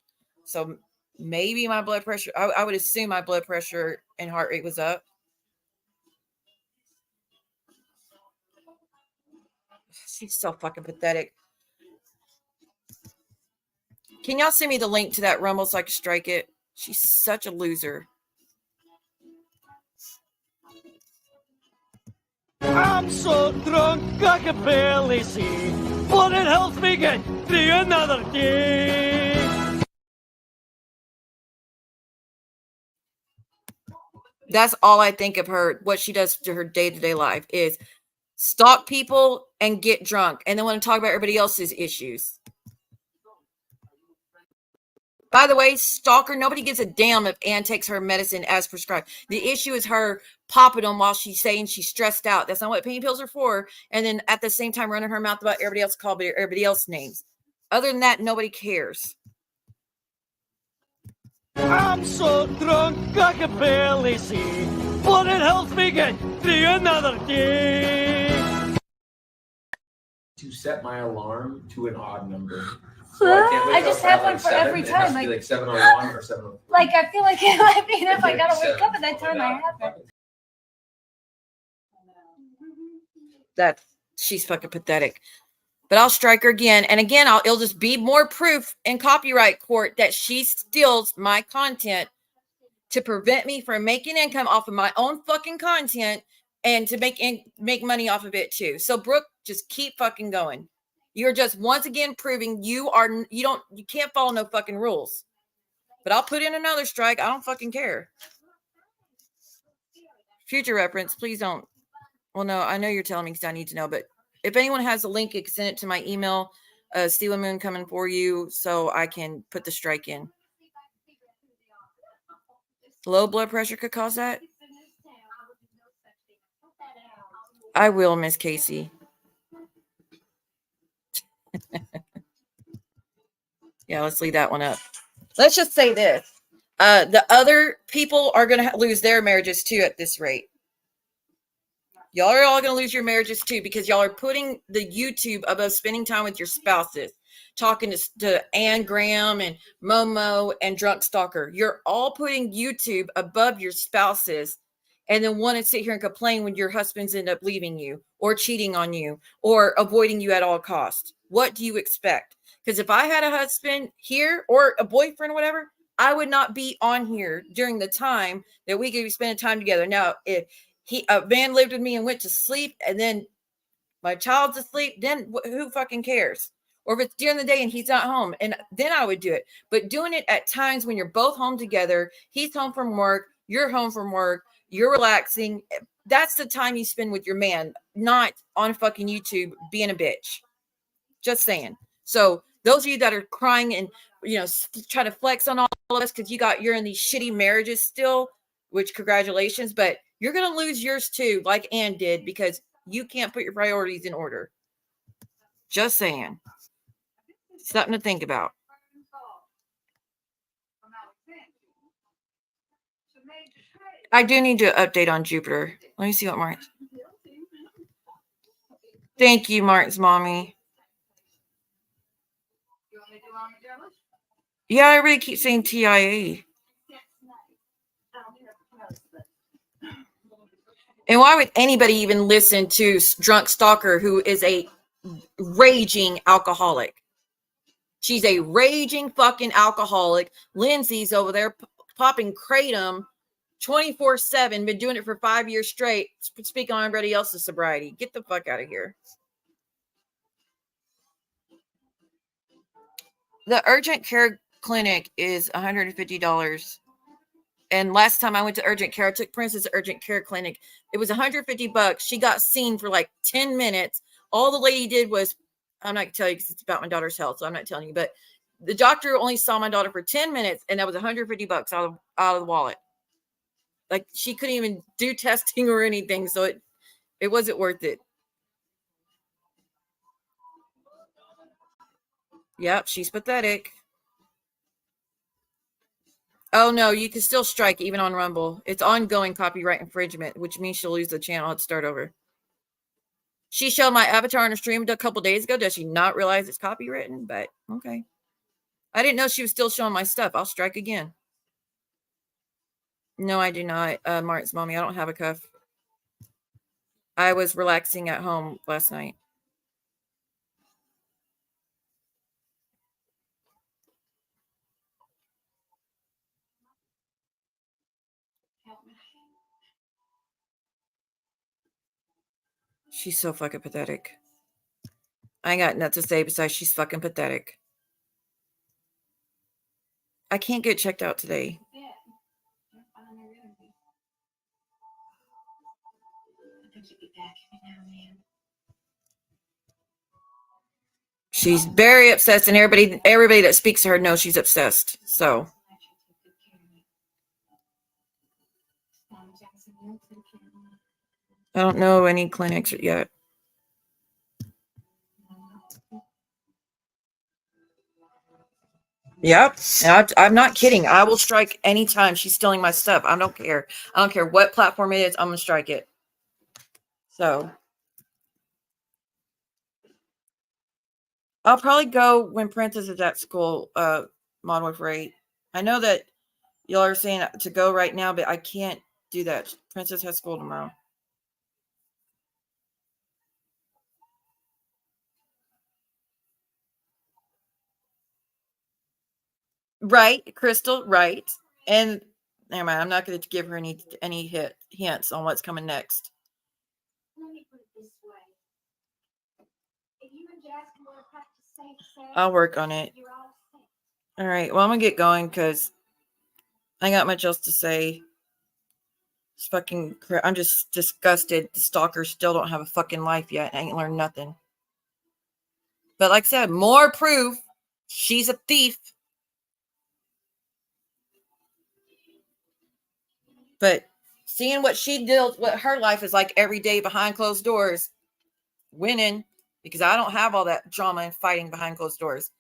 So maybe my blood pressure, I would assume my blood pressure and heart rate was up. She's so fucking pathetic. Can y'all send me the link to that Rumble so I can strike it? She's such a loser. I'm so drunk I can barely see. Blood and hell's begin through another day. That's all I think of her. What she does to her day-to-day life is stalk people and get drunk, and then want to talk about everybody else's issues. By the way, stalker, nobody gives a damn if Ann takes her medicine as prescribed. The issue is her popping them while she's saying she's stressed out. That's not what pain pills are for. And then at the same time running her mouth about everybody else, called everybody else's names. Other than that, nobody cares. I'm so drunk I can barely see. Blood and hell's begin through another day. To set my alarm to an odd number. I just have one for every time. It has to be like 7:01 or 7:02. Like, I feel like if I gotta wake up at that time, I have it. She's fucking pathetic. But I'll strike her again. And again, it'll just be more proof in copyright court that she steals my content to prevent me from making income off of my own fucking content, and to make money off of it too. So Brooke, just keep fucking going. You're just once again proving you can't follow no fucking rules. But I'll put in another strike. I don't fucking care. Future reference, please don't. Well, no, I know you're telling me because I need to know, but if anyone has a link, you can send it to my email. Steel and Moon coming for you, so I can put the strike in. Low blood pressure could cause that. I will, Miss Casey. Yeah, let's leave that one up. Let's just say this. The other people are going to lose their marriages too at this rate. Y'all are all going to lose your marriages too, because y'all are putting the YouTube above spending time with your spouses, talking to Ann Graham and Momo and Drunk Stalker. You're all putting YouTube above your spouses, and then want to sit here and complain when your husbands end up leaving you or cheating on you or avoiding you at all costs. What do you expect? Because if I had a husband here or a boyfriend or whatever, I would not be on here during the time that we could be spending time together. Now, if a man lived with me and went to sleep, and then my child's asleep, then who fucking cares? Or if it's during the day and he's not home, and then I would do it. But doing it at times when you're both home together, he's home from work, you're home from work, you're relaxing, that's the time you spend with your man, not on fucking YouTube being a bitch. Just saying. So those of you that are crying and try to flex on all of us because you're in these shitty marriages still, which congratulations, but you're going to lose yours too, like Ann did, because you can't put your priorities in order. Just saying. Something to think about. I do need to update on Jupiter. Let me see what Martin. Thank you, Martin's mommy. Yeah, I really keep saying TIA. And why would anybody even listen to Drunk Stalker, who is a raging alcoholic? She's a raging fucking alcoholic. Lindsay's over there popping kratom 24/7, been doing it for 5 years straight, speaking on everybody else's sobriety. Get the fuck out of here. The urgent care clinic is $150. And last time I went to urgent care, I took Princess to urgent care clinic. It was $150. She got seen for like 10 minutes. All the lady did was, I'm not going to tell you because it's about my daughter's health, so I'm not telling you, but the doctor only saw my daughter for 10 minutes, and that was $150 out of the wallet. Like, she couldn't even do testing or anything, so it wasn't worth it. Yep, she's pathetic. Oh, no, you can still strike even on Rumble. It's ongoing copyright infringement, which means she'll lose the channel. Let's start over. She showed my avatar on a stream a couple days ago. Does she not realize it's copywritten? But, okay. I didn't know she was still showing my stuff. I'll strike again. No, I do not, Martin's mommy. I don't have a cuff. I was relaxing at home last night. She's so fucking pathetic. I ain't got nothing to say besides she's fucking pathetic. I can't get checked out today. Yeah. I think you'll be back every now and then. She's very obsessed, and everybody that speaks to her knows she's obsessed. So I don't know any clinics yet. Yep. I'm not kidding. I will strike anytime she's stealing my stuff. I don't care. I don't care what platform it is. I'm going to strike it. So I'll probably go when Princess is at school, Modern Warfare 8. I know that y'all are saying to go right now, but I can't do that. Princess has school tomorrow. Right, Crystal, right. And never mind, I'm not going to give her any hints on what's coming next. Let me put it this way. If you and Jasmine want to practice safe sex, I'll work on it. you're all set. All right, well, I'm going to get going because I ain't got much else to say. It's fucking, I'm just disgusted. The stalkers still don't have a fucking life yet. I ain't learned nothing. But like I said, more proof she's a thief. But seeing what she deals, what her life is like every day behind closed doors, winning, because I don't have all that drama and fighting behind closed doors.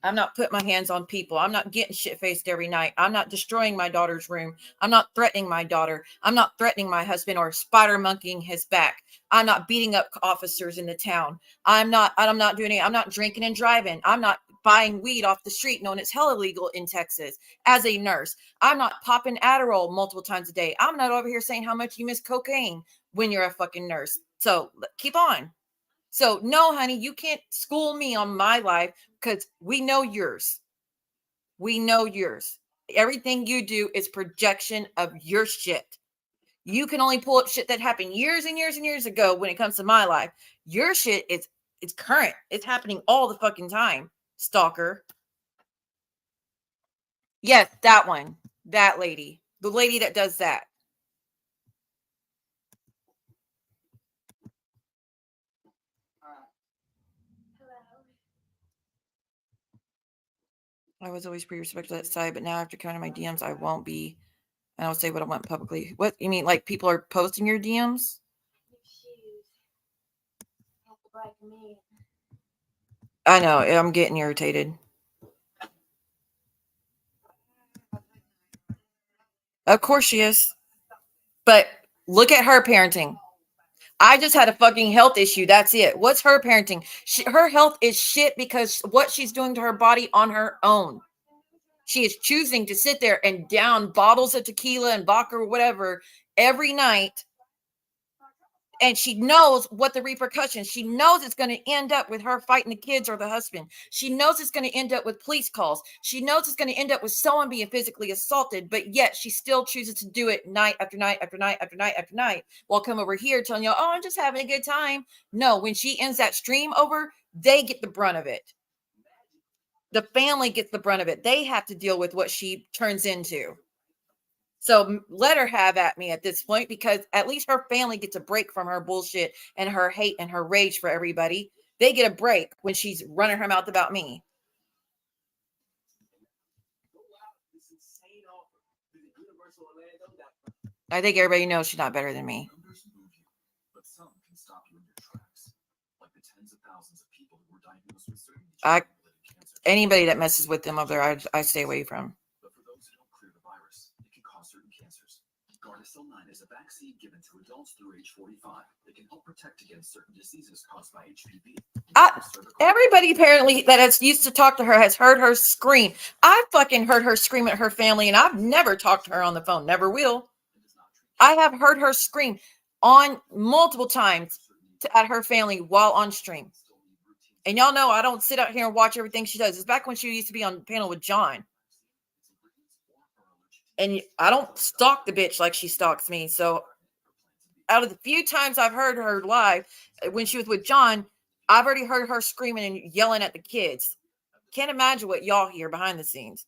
I'm not putting my hands on people. I'm not getting shit-faced every night. I'm not destroying my daughter's room. I'm not threatening my daughter. I'm not threatening my husband or spider monkeying his back. I'm not beating up officers in the town. I'm not doing it. I'm not drinking and driving. I'm not buying weed off the street, knowing it's hell illegal in Texas as a nurse. I'm not popping Adderall multiple times a day. I'm not over here saying how much you miss cocaine when you're a fucking nurse. So keep on. So no, honey, you can't school me on my life because we know yours. We know yours. Everything you do is projection of your shit. You can only pull up shit that happened years and years and years ago when it comes to my life. Your shit is it's current. It's happening all the fucking time. Stalker. Yes, that one. That lady. The lady that does that. I was always pretty respectful of that side, but now after counting my DMs, I won't be. And I'll say what I want publicly. What you mean? Like people are posting your DMs? I know. I'm getting irritated. Of course she is. But look at her parenting. I just had a fucking health issue. That's it. What's her parenting? Her health is shit because what she's doing to her body on her own. She is choosing to sit there and down bottles of tequila and vodka or whatever every night And she knows what the repercussions. She knows it's going to end up with her fighting the kids or the husband. She knows it's going to end up with police calls. She knows it's going to end up with someone being physically assaulted, but yet she still chooses to do it night after night after night after night after night. While come over here telling you, oh, I'm just having a good time. No, when she ends that stream over, they get the brunt of it. The family gets the brunt of it. They have to deal with what she turns into. So let her have at me at this point, because at least her family gets a break from her bullshit and her hate and her rage for everybody. They get a break when she's running her mouth about me. I think everybody knows she's not better than me. Anybody that messes with them over there, I stay away from. Gardasil 9 is a vaccine given to adults through age 45 that can help protect against certain diseases caused by HPV. Everybody apparently that has used to talk to her has heard her scream. I fucking heard her scream at her family, and I've never talked to her on the phone. Never will. I have heard her scream on multiple times at her family while on stream. And y'all know I don't sit out here and watch everything she does. It's back when she used to be on the panel with John. And I don't stalk the bitch like she stalks me. So out of the few times I've heard her live, when she was with John, I've already heard her screaming and yelling at the kids. Can't imagine what y'all hear behind the scenes.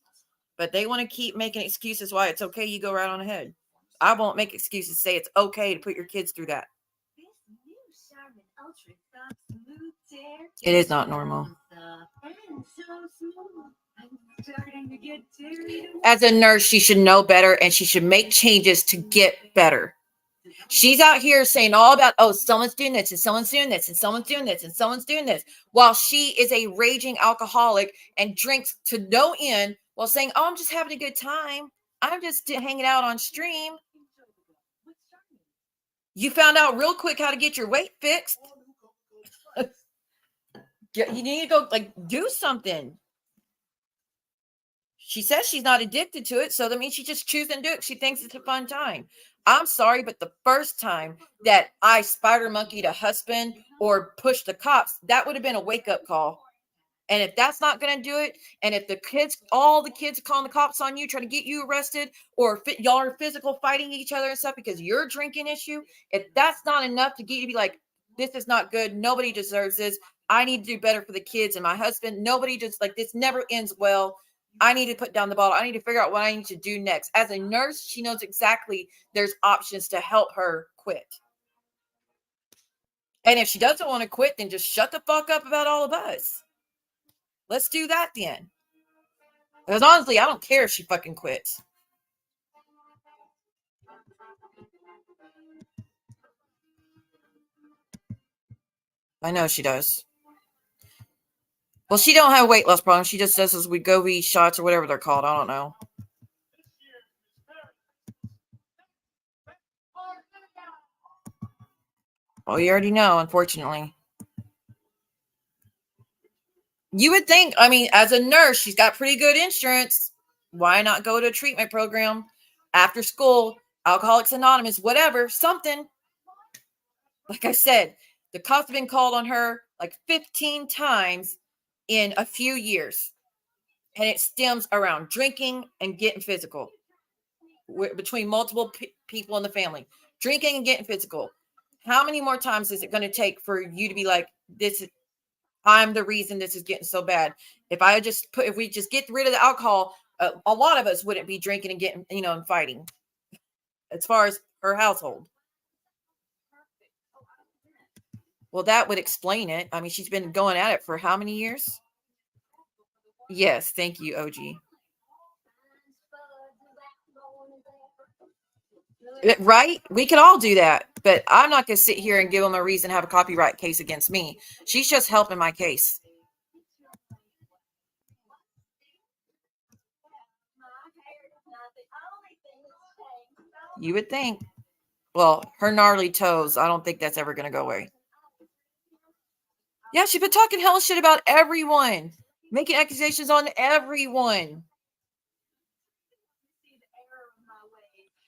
But they want to keep making excuses why it's okay. You go right on ahead. I won't make excuses. Say it's okay to put your kids through that. It is not normal. As a nurse, she should know better, and she should make changes to get better. She's out here saying all about, oh, someone's doing this, and someone's doing this, and someone's doing this, and someone's doing this, while she is a raging alcoholic and drinks to no end while saying, oh, I'm just having a good time. I'm just hanging out on stream. You found out real quick how to get your weight fixed. You need to go do something. She says she's not addicted to it, so that means she just choosing to do it. She thinks it's a fun time. I'm sorry, but the first time that I spider monkeyed a husband or pushed the cops, that would have been a wake-up call. And if that's not going to do it, and if all the kids are calling the cops on you, trying to get you arrested, or y'all are physical fighting each other and stuff because you're a drinking issue, if that's not enough to get you to be like, this is not good, nobody deserves this, I need to do better for the kids and my husband, nobody just this never ends well, I need to put down the bottle, I need to figure out what I need to do next. As a nurse, she knows exactly there's options to help her quit. And if she doesn't want to quit, then just shut the fuck up about all of us. Let's do that then. Because honestly, I don't care if she fucking quits. I know she does. Well, she don't have weight loss problems. She just does those Wegovy shots or whatever they're called. I don't know. Well, you already know, unfortunately. You would think, as a nurse, she's got pretty good insurance. Why not go to a treatment program after school, Alcoholics Anonymous, whatever, something. Like I said, the cops have been called on her 15 times in a few years. And it stems around drinking and getting physical between multiple people in the family. Drinking and getting physical. How many more times is it going to take for you to be like, I'm the reason this is getting so bad? If we just get rid of the alcohol, a lot of us wouldn't be drinking and getting, and fighting. As far as her household. Well, that would explain it. She's been going at it for how many years? Yes, thank you, OG. Right? We could all do that, but I'm not going to sit here and give them a reason to have a copyright case against me. She's just helping my case. You would think. Well, her gnarly toes, I don't think that's ever going to go away. Yeah, she's been talking hella shit about everyone. Making accusations on everyone.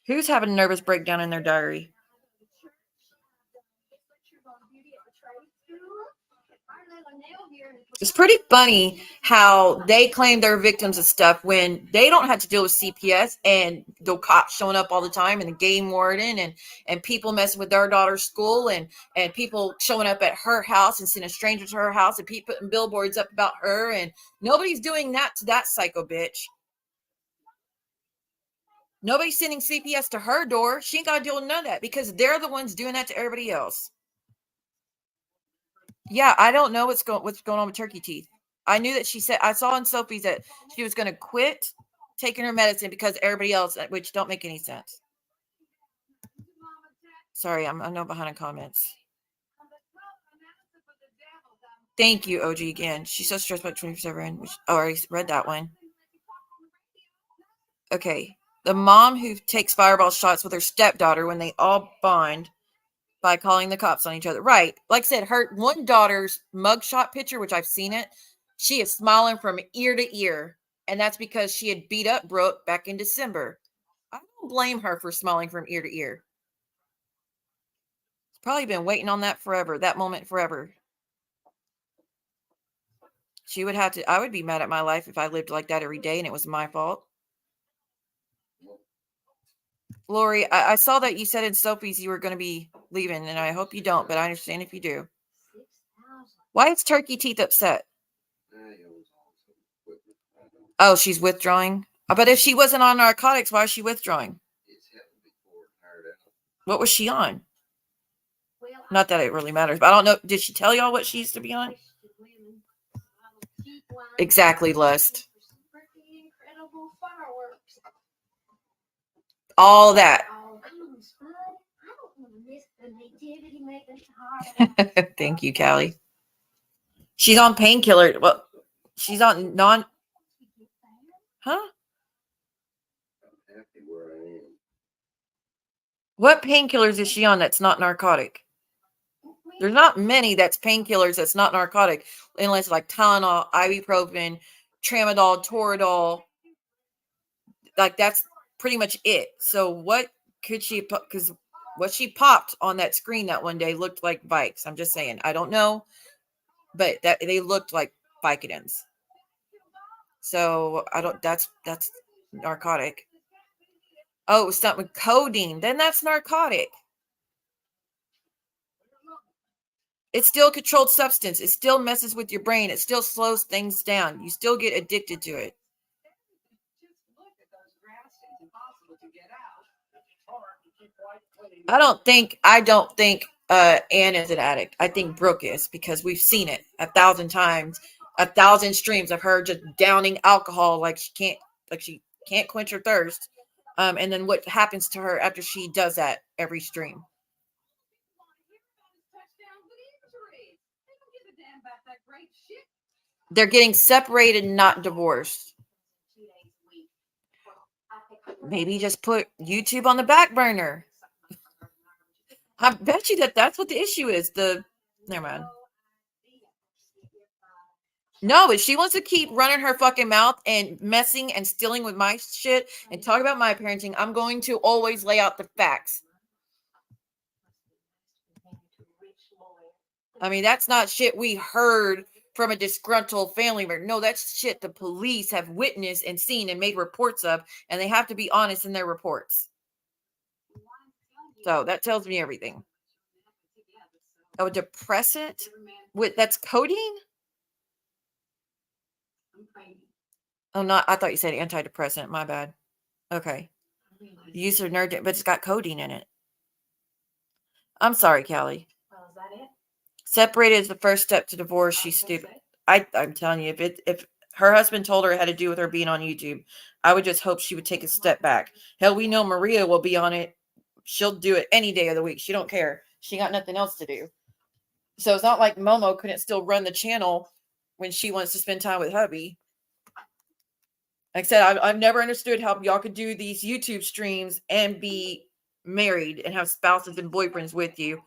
Who's having a nervous breakdown in their diary? It's pretty funny how they claim they're victims of stuff when they don't have to deal with CPS and the cops showing up all the time and the game warden and people messing with their daughter's school and people showing up at her house and sending strangers to her house and people putting billboards up about her, and nobody's doing that to that psycho bitch. Nobody's sending CPS to her door. She ain't got to deal with none of that because they're the ones doing that to everybody else. Yeah, I don't know what's going on with Turkey Teeth. I knew that she said, I saw in Sophie's that she was going to quit taking her medicine because everybody else, which don't make any sense. Sorry, I'm no behind on comments. Thank you, OG, again. She's so stressed about 24/7. I already read that one. Okay. The mom who takes fireball shots with her stepdaughter when they all bond by calling the cops on each other. Right. Like I said, her one daughter's mugshot picture, which I've seen it, she is smiling from ear to ear. And that's because she had beat up Brooke back in December. I don't blame her for smiling from ear to ear. She's probably been waiting on that forever, that moment forever. She would have to, I would be mad at my life if I lived like that every day and it was my fault. Lori, I saw that you said in Sophie's you were going to be leaving, and I hope you don't, but I understand if you do. Why is Turkey Teeth upset? Oh, she's withdrawing? But if she wasn't on narcotics, why is she withdrawing? What was she on? Not that it really matters, but I don't know. Did she tell y'all what she used to be on? Exactly, Lust. All that. Thank you, Callie. She's on painkiller. Well, she's on Huh? What painkillers is she on that's not narcotic? There's not many that's painkillers that's not narcotic, unless like Tylenol, ibuprofen, tramadol, Toradol. Like that's pretty much it. So what could she? Because what she popped on that screen that one day looked like Vikes. I'm just saying. I don't know, but that they looked like Vicodins. So I don't. That's narcotic. Oh, it was something with codeine. Then that's narcotic. It's still a controlled substance. It still messes with your brain. It still slows things down. You still get addicted to it. I don't think Anne is an addict. I think Brooke is, because we've seen it 1,000 times, 1,000 streams of her just downing alcohol like she can't quench her thirst. And then what happens to her after she does that every stream? They're getting separated, not divorced. Maybe just put YouTube on the back burner. I bet you that's what the issue is. Never mind. No, if she wants to keep running her fucking mouth and messing and stealing with my shit and talk about my parenting, I'm going to always lay out the facts. I mean, that's not shit we heard from a disgruntled family member. No, that's shit the police have witnessed and seen and made reports of, and they have to be honest in their reports. So that tells me everything. Oh, depressant? That's codeine? Oh, I thought you said antidepressant. My bad. Okay. Use of nerd, but it's got codeine in it. I'm sorry, Callie. Well, is that it? Separated is the first step to divorce. She's stupid. I'm telling you, if her husband told her it had to do with her being on YouTube, I would just hope she would take a step back. Hell, we know Maria will be on it. She'll do it any day of the week. She don't care. She got nothing else to do. So it's not like Momo couldn't still run the channel when she wants to spend time with hubby. Like I said, I've never understood how y'all could do these YouTube streams and be married and have spouses and boyfriends with you.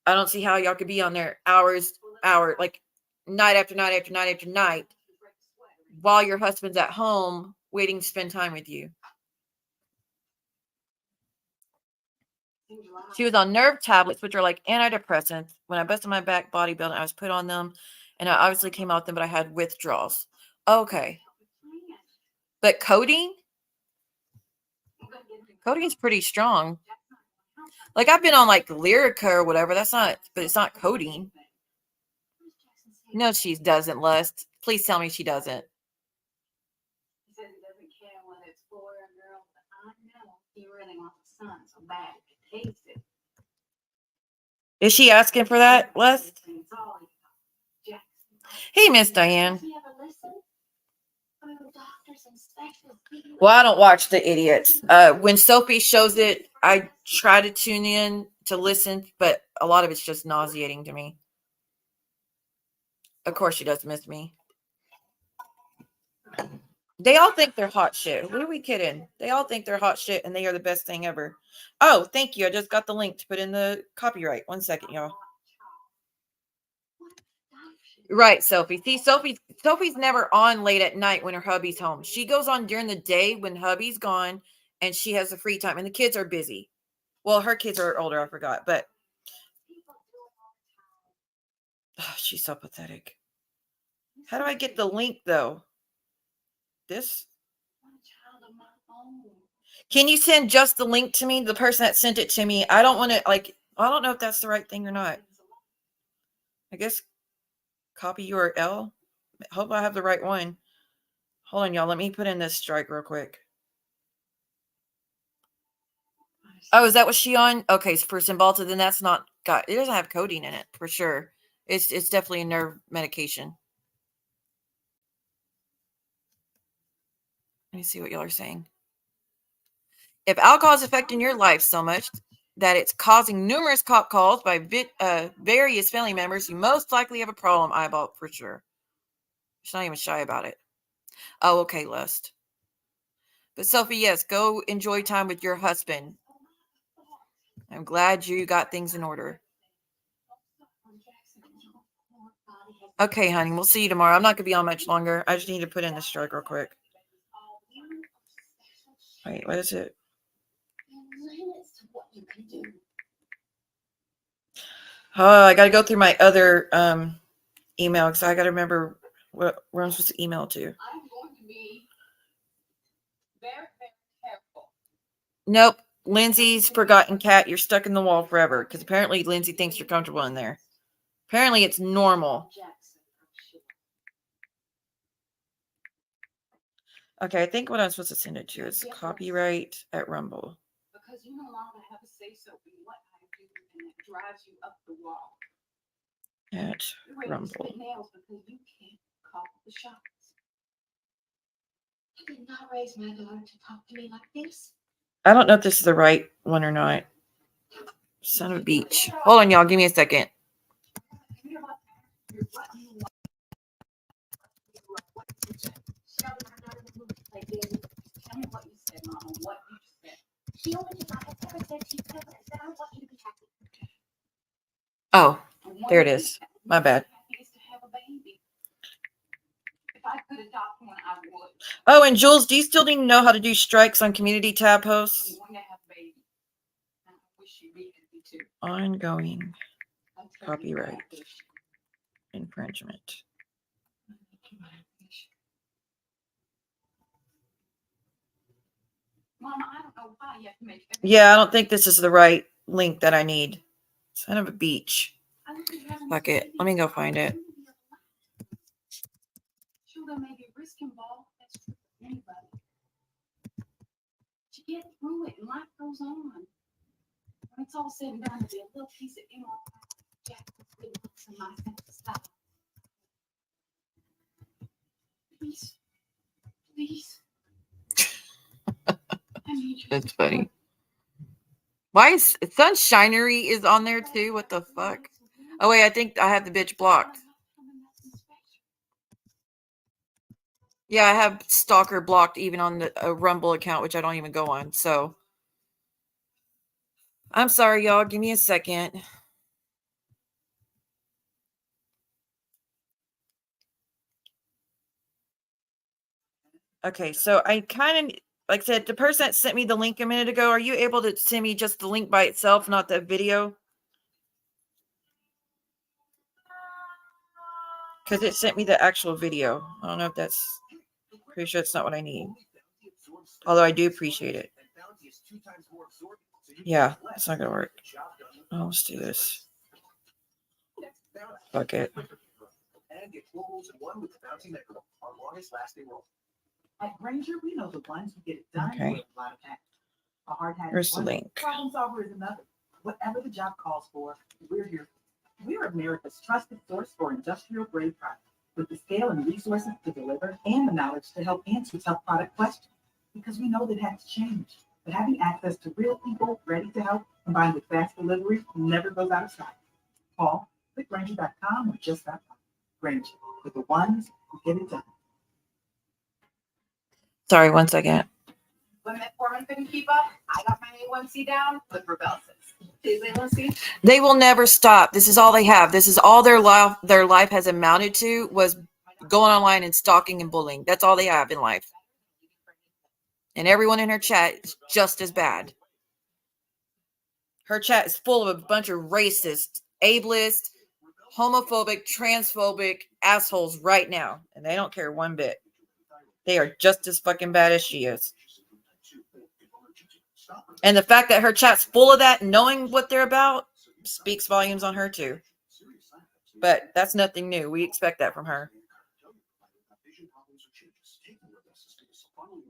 I don't see how y'all could be on there like night after night after night after night while your husband's at home waiting to spend time with you. She was on nerve tablets, which are like antidepressants. When I busted my back bodybuilding, I was put on them. And I obviously came out with them, but I had withdrawals. Okay. But codeine? Codeine's pretty strong. Like I've been on like Lyrica or whatever. That's not, but it's not codeine. No, she doesn't, Lust. Please tell me she doesn't. He says he doesn't care whether it's boy or girl, but I know he really wants a son so bad he can taste it. Is she asking for that, Lust? It's all he Jackson. Hey, Miss Diane. Does he ever listen? I mean, doctors and specialists. Well, I don't watch the idiots. When Sophie shows it, I try to tune in to listen, but a lot of it's just nauseating to me. Of course, she does miss me. They all think they're hot shit. What are we kidding? They all think they're hot shit and they are the best thing ever. Oh, thank you. I just got the link to put in the copyright. 1 second, y'all. Right, Sophie. See, Sophie's never on late at night when her hubby's home. She goes on during the day when hubby's gone and she has the free time and the kids are busy. Well, her kids are older, I forgot, but oh, she's so pathetic. How do I get the link though? This? Can you send just the link to me? The person that sent it to me. I don't want to I don't know if that's the right thing or not. I guess copy URL. Hope I have the right one. Hold on, y'all. Let me put in this strike real quick. Oh, is that what she on? Okay, so for Cymbalta, then that's not got. It doesn't have codeine in it for sure. It's definitely a nerve medication. Let me see what y'all are saying. If alcohol is affecting your life so much that it's causing numerous cop calls by various family members, you most likely have a problem, Eyeball, for sure. She's not even shy about it. Oh, okay, Lust. But Sophie, yes, go enjoy time with your husband. I'm glad you got things in order. Okay, honey, we'll see you tomorrow. I'm not going to be on much longer. I just need to put in the strike real quick. Wait, what is it? Oh, I got to go through my other email because I got to remember where I'm supposed to email to. I'm going to be very, very careful. Nope. Lindsay's forgotten cat. You're stuck in the wall forever because apparently Lindsay thinks you're comfortable in there. Apparently it's normal. Okay, I think what I'm supposed to send it to is copyright at Rumble. Because you no longer have a say so in what I do, and it drives you up the wall. At You're ready to Rumble. spit nails because you can't call the shots. I did not raise my daughter to talk to me like this. I don't know if this is the right one or not. Son of a beach. Hold on, y'all. Give me a second. Tell me what you said, Mama. What you said. She only did not have ever said she said I want you to be happy. Oh, there it is. My bad. If I could adopt one, I would. Oh, and Jules, do you still need to know how to do strikes on community tab hosts? You want to have a baby. I wish you'd be happy too. Ongoing I'll tell you copyright what I wish. infringement. Mama, I don't know why you have to make Yeah, I don't think this is the right link that I need. Son of a beach. Fuck it. Let me go find it. Sure, there may be risk involved. That's true for anybody. But you get through it and life goes on. When it's all said and done, there'll be a little piece of inner Jack in my sense of style. Please. Please. I need you. That's funny. Why is Sunshinery is on there too? What the fuck? Oh wait, I think I have the bitch blocked. Yeah, I have Stalker blocked even on the Rumble account, which I don't even go on. So I'm sorry, y'all. Give me a second. Okay, so I kind of, like I said, the person that sent me the link a minute ago, are you able to send me just the link by itself, not the video? Because it sent me the actual video. I don't know if that's... Pretty sure it's not what I need. Although I do appreciate it. Yeah, it's not going to work. Oh, let's do this. Fuck it. At Granger, we know the ones who get it done Okay. with a lot of passion. A hard hat Here's is the one, link. problem solver is another. Whatever the job calls for, we're here. We're America's trusted source for industrial grade products, with the scale and resources to deliver and the knowledge to help answer tough product questions. Because we know that has changed, but having access to real people ready to help, combined with fast delivery, never goes out of style. Call clickgranger.com or just that. Granger, with the ones who get it done. Sorry, 1 second. When that foreman couldn't keep up, I got my A1C down with rebellions. His A1C. They will never stop. This is all they have. This is all their life has amounted to, was going online and stalking and bullying. That's all they have in life. And everyone in her chat is just as bad. Her chat is full of a bunch of racist, ableist, homophobic, transphobic assholes right now. And they don't care one bit. They are just as fucking bad as she is. And the fact that her chat's full of that, knowing what they're about, speaks volumes on her too. But that's nothing new. We expect that from her.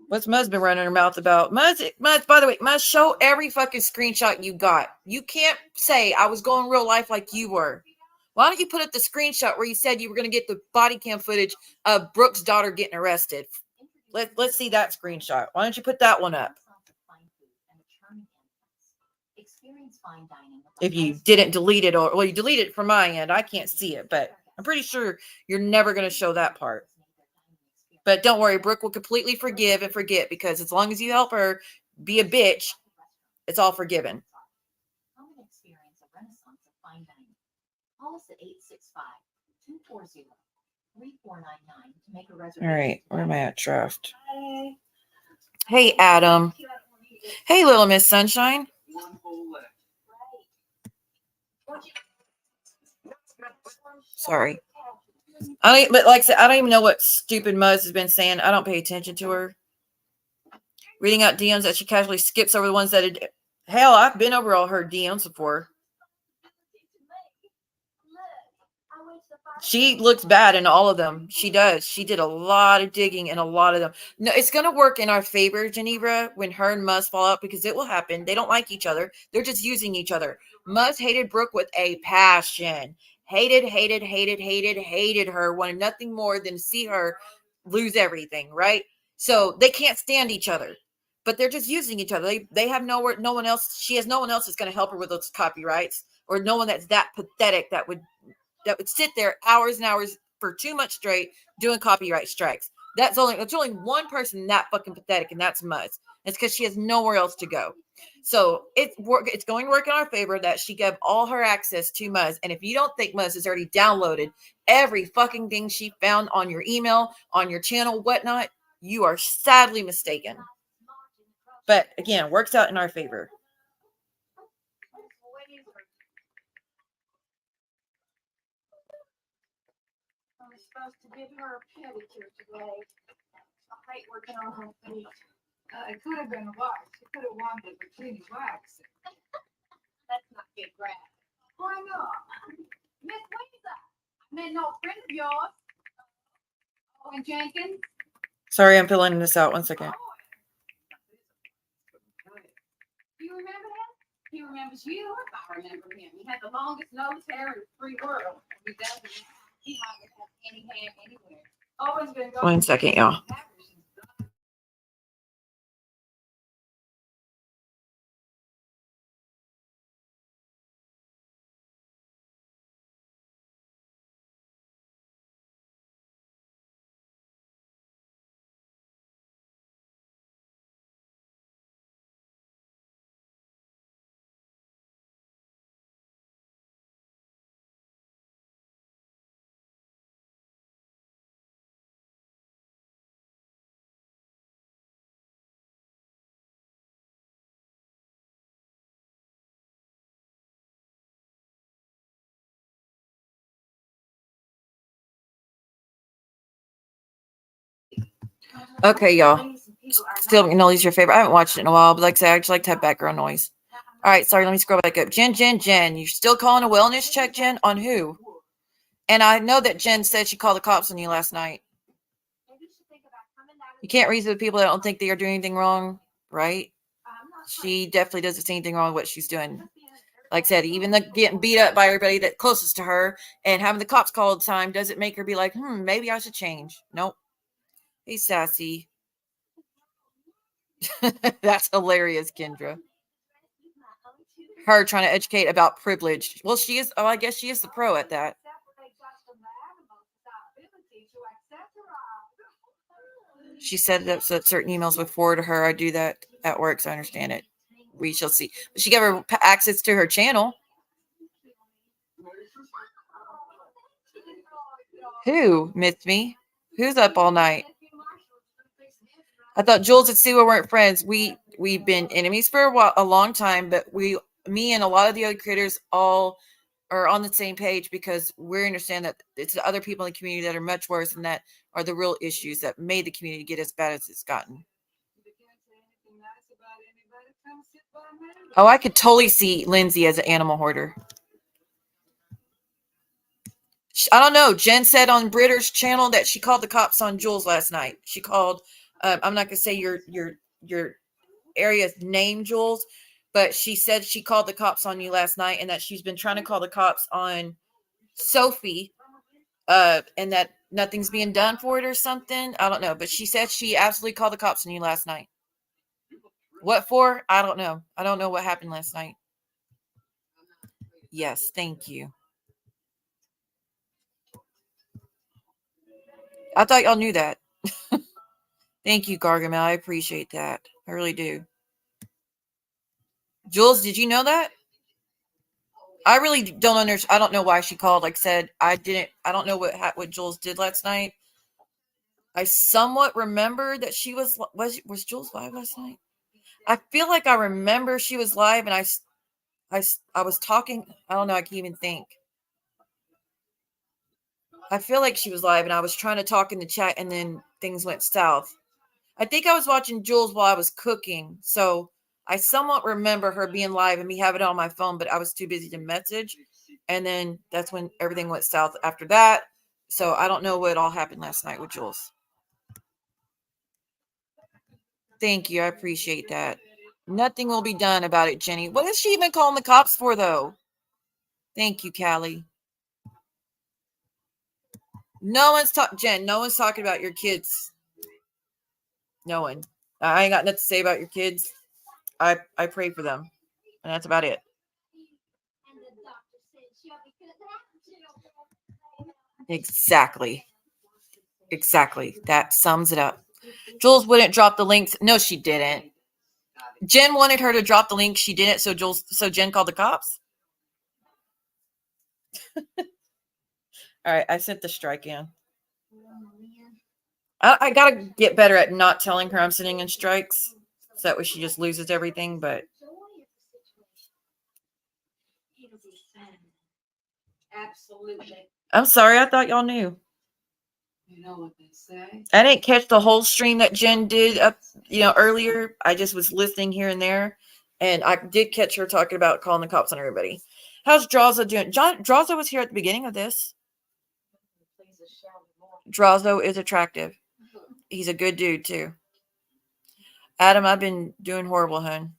What's Muz been running her mouth about? Muz, by the way, Muz, show every fucking screenshot you got. You can't say I was going real life like you were. Why don't you put up the screenshot where you said you were going to get the body cam footage of Brooke's daughter getting arrested? Let's see that screenshot. Why don't you put that one up? If you didn't delete it, or well, you deleted it from my end, I can't see it, but I'm pretty sure you're never going to show that part. But don't worry, Brooke will completely forgive and forget, because as long as you help her be a bitch, it's all forgiven. All right, where am I at? Draft. Hey, Adam. Hey, Little Miss Sunshine. Sorry. But like I said, I don't even know what stupid Muzz has been saying. I don't pay attention to her. Reading out DMs that she casually skips over the ones that hell, I've been over all her DMs before. She looks bad in all of them. She does. She did a lot of digging in a lot of them. No, it's going to work in our favor, Geneva, when her and Muzz fall out, because it will happen. They don't like each other. They're just using each other. Muzz hated Brooke with a passion. Hated her. Wanted nothing more than to see her lose everything, right? So they can't stand each other. But they're just using each other. They have no one else. She has no one else that's going to help her with those copyrights, or no one that's that pathetic that would sit there hours and hours for 2 months straight doing copyright strikes. That's only one person that fucking pathetic, and that's Muzz. It's because she has nowhere else to go. So it's going to work in our favor that she gave all her access to Muzz. And if you don't think Muzz has already downloaded every fucking thing she found on your email, on your channel, whatnot, you are sadly mistaken. But again, it works out in our favor. I was supposed to give her a pedicure today. I hate working on her feet. It could have been wax. She could have wanted the bikini wax. That's not good, Brad. Why not? Miss Lisa, I mean, no friend of yours. Owen Jenkins. Sorry, I'm filling this out. 1 second. Do you remember him? He remembers you. I remember him. He had the longest nose hair in the free world. He doesn't. He hardly has any hair anywhere. Always been going. 1 second, y'all. Okay, y'all. Still, Nolly's your favorite. I haven't watched it in a while, but like I said, I just like to have background noise. All right, sorry, let me scroll back up. Jen. You're still calling a wellness check, Jen? On who? And I know that Jen said she called the cops on you last night. You can't reason with people that don't think they are doing anything wrong, right? She definitely doesn't see anything wrong with what she's doing. Like I said, even getting beat up by everybody that's closest to her and having the cops call all the time doesn't make her be like, maybe I should change. Nope. Hey, Sassy. That's hilarious, Kendra. Her trying to educate about privilege. Well, she is. Oh, I guess she is the pro at that. She set it up so that certain emails would forward to her. I do that at work, so I understand it. We shall see. But she gave her access to her channel. Who missed me? Who's up all night? I thought Jules and Sue weren't friends. We've been enemies for a long time, but me and a lot of the other creators all are on the same page because we understand that it's the other people in the community that are much worse, and that are the real issues that made the community get as bad as it's gotten. Oh, I could totally see Lindsay as an animal hoarder. I don't know. Jen said on Britter's channel that she called the cops on Jules last night. She called. I'm not gonna say your area's name, Jules, but she said she called the cops on you last night, and that she's been trying to call the cops on Sophie, and that nothing's being done for it or something. I don't know, but she said she absolutely called the cops on you last night. What for? I don't know. I don't know what happened last night. Yes, thank you. I thought y'all knew that. Thank you, Gargamel. I appreciate that. I really do. Jules, did you know that? I really don't understand. I don't know why she called. Like I said, I don't know what Jules did last night. I somewhat remember that she was Jules live last night? I feel like I remember she was live, and I was talking. I don't know. I can't even think. I feel like she was live, and I was trying to talk in the chat, and then things went south. I think I was watching Jules while I was cooking, so I somewhat remember her being live and me having it on my phone, but I was too busy to message, and then that's when everything went south after that. So I don't know what all happened last night with Jules. Thank you. I appreciate that. Nothing will be done about it, Jenny. What is she even calling the cops for, though? Thank you, Callie. No one's Jen, no one's talking about your kids. No one. I ain't got nothing to say about your kids. I pray for them. And that's about it. Exactly. That sums it up. Jules wouldn't drop the links. No, she didn't. Jen wanted her to drop the link. She didn't. So Jen called the cops. All right. I sent the strike in. I got to get better at not telling her I'm sending in strikes. So that way she just loses everything. But Absolutely. I'm sorry. I thought y'all knew. You know what they say. I didn't catch the whole stream that Jen did up, earlier. I just was listening here and there. And I did catch her talking about calling the cops on everybody. How's Drazo doing? Drazo was here at the beginning of this. Drazo is attractive. He's a good dude, too. Adam, I've been doing horrible, hun.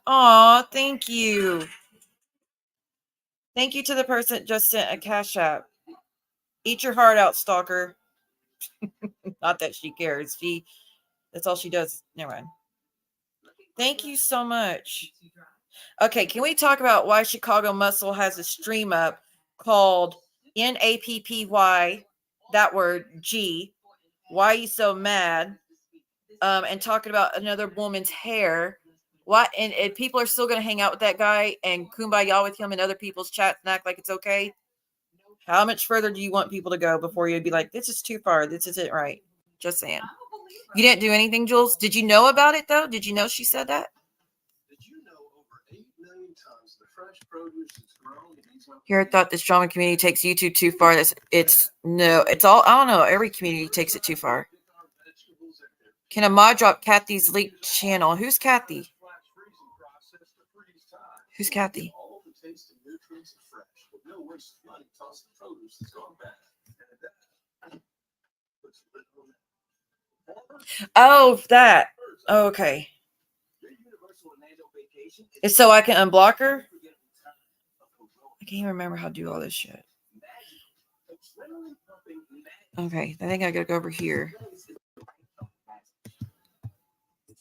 Aw, thank you. Thank you to the person that just sent a cash app. Eat your heart out, stalker. Not that she cares. That's all she does. Never mind. Thank you so much. Okay, can we talk about why Chicago Muscle has a stream up called NAPPY, that word, G, why are you so mad? And talking about another woman's hair. What? And people are still going to hang out with that guy and kumbaya with him in other people's chats and act like it's okay? How much further do you want people to go before you'd be like, this is too far. This isn't right. Just saying. You didn't do anything, Jules? Did you know about it, though? Did you know she said that? Did you know over 8 million tons of the fresh Here, I thought this drama community takes YouTube too far. It's all, I don't know. Every community takes it too far. Can a mod drop Kathy's leaked channel? Who's Kathy? Who's Kathy? Oh, that. Oh, okay. It's so I can unblock her? I can't even remember how to do all this shit. Okay, I think I gotta go over here.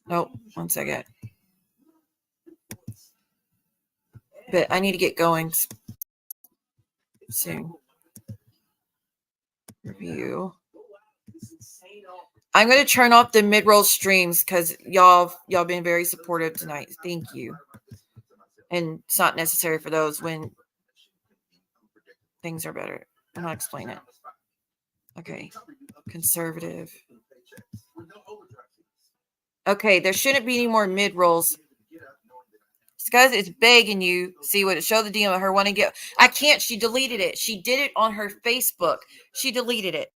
Oh, 1 second. But I need to get going soon. Review. I'm going to turn off the mid-roll streams because y'all been very supportive tonight. Thank you. And it's not necessary for those when things are better. I'll explain it. Okay. Conservative. Okay, there shouldn't be any more mid-rolls. Guys, it's begging you. See what it showed the DM of her wanting to get. I can't. She deleted it. She did it on her Facebook. She deleted it.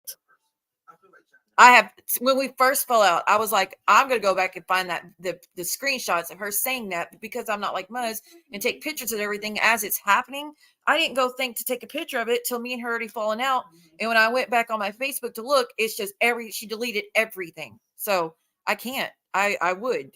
When we first fell out, I was like, I'm going to go back and find that the screenshots of her saying that, because I'm not like Muzz and take pictures of everything as it's happening. I didn't go think to take a picture of it till me and her already fallen out. And when I went back on my Facebook to look, it's just she deleted everything. So I can't. I would.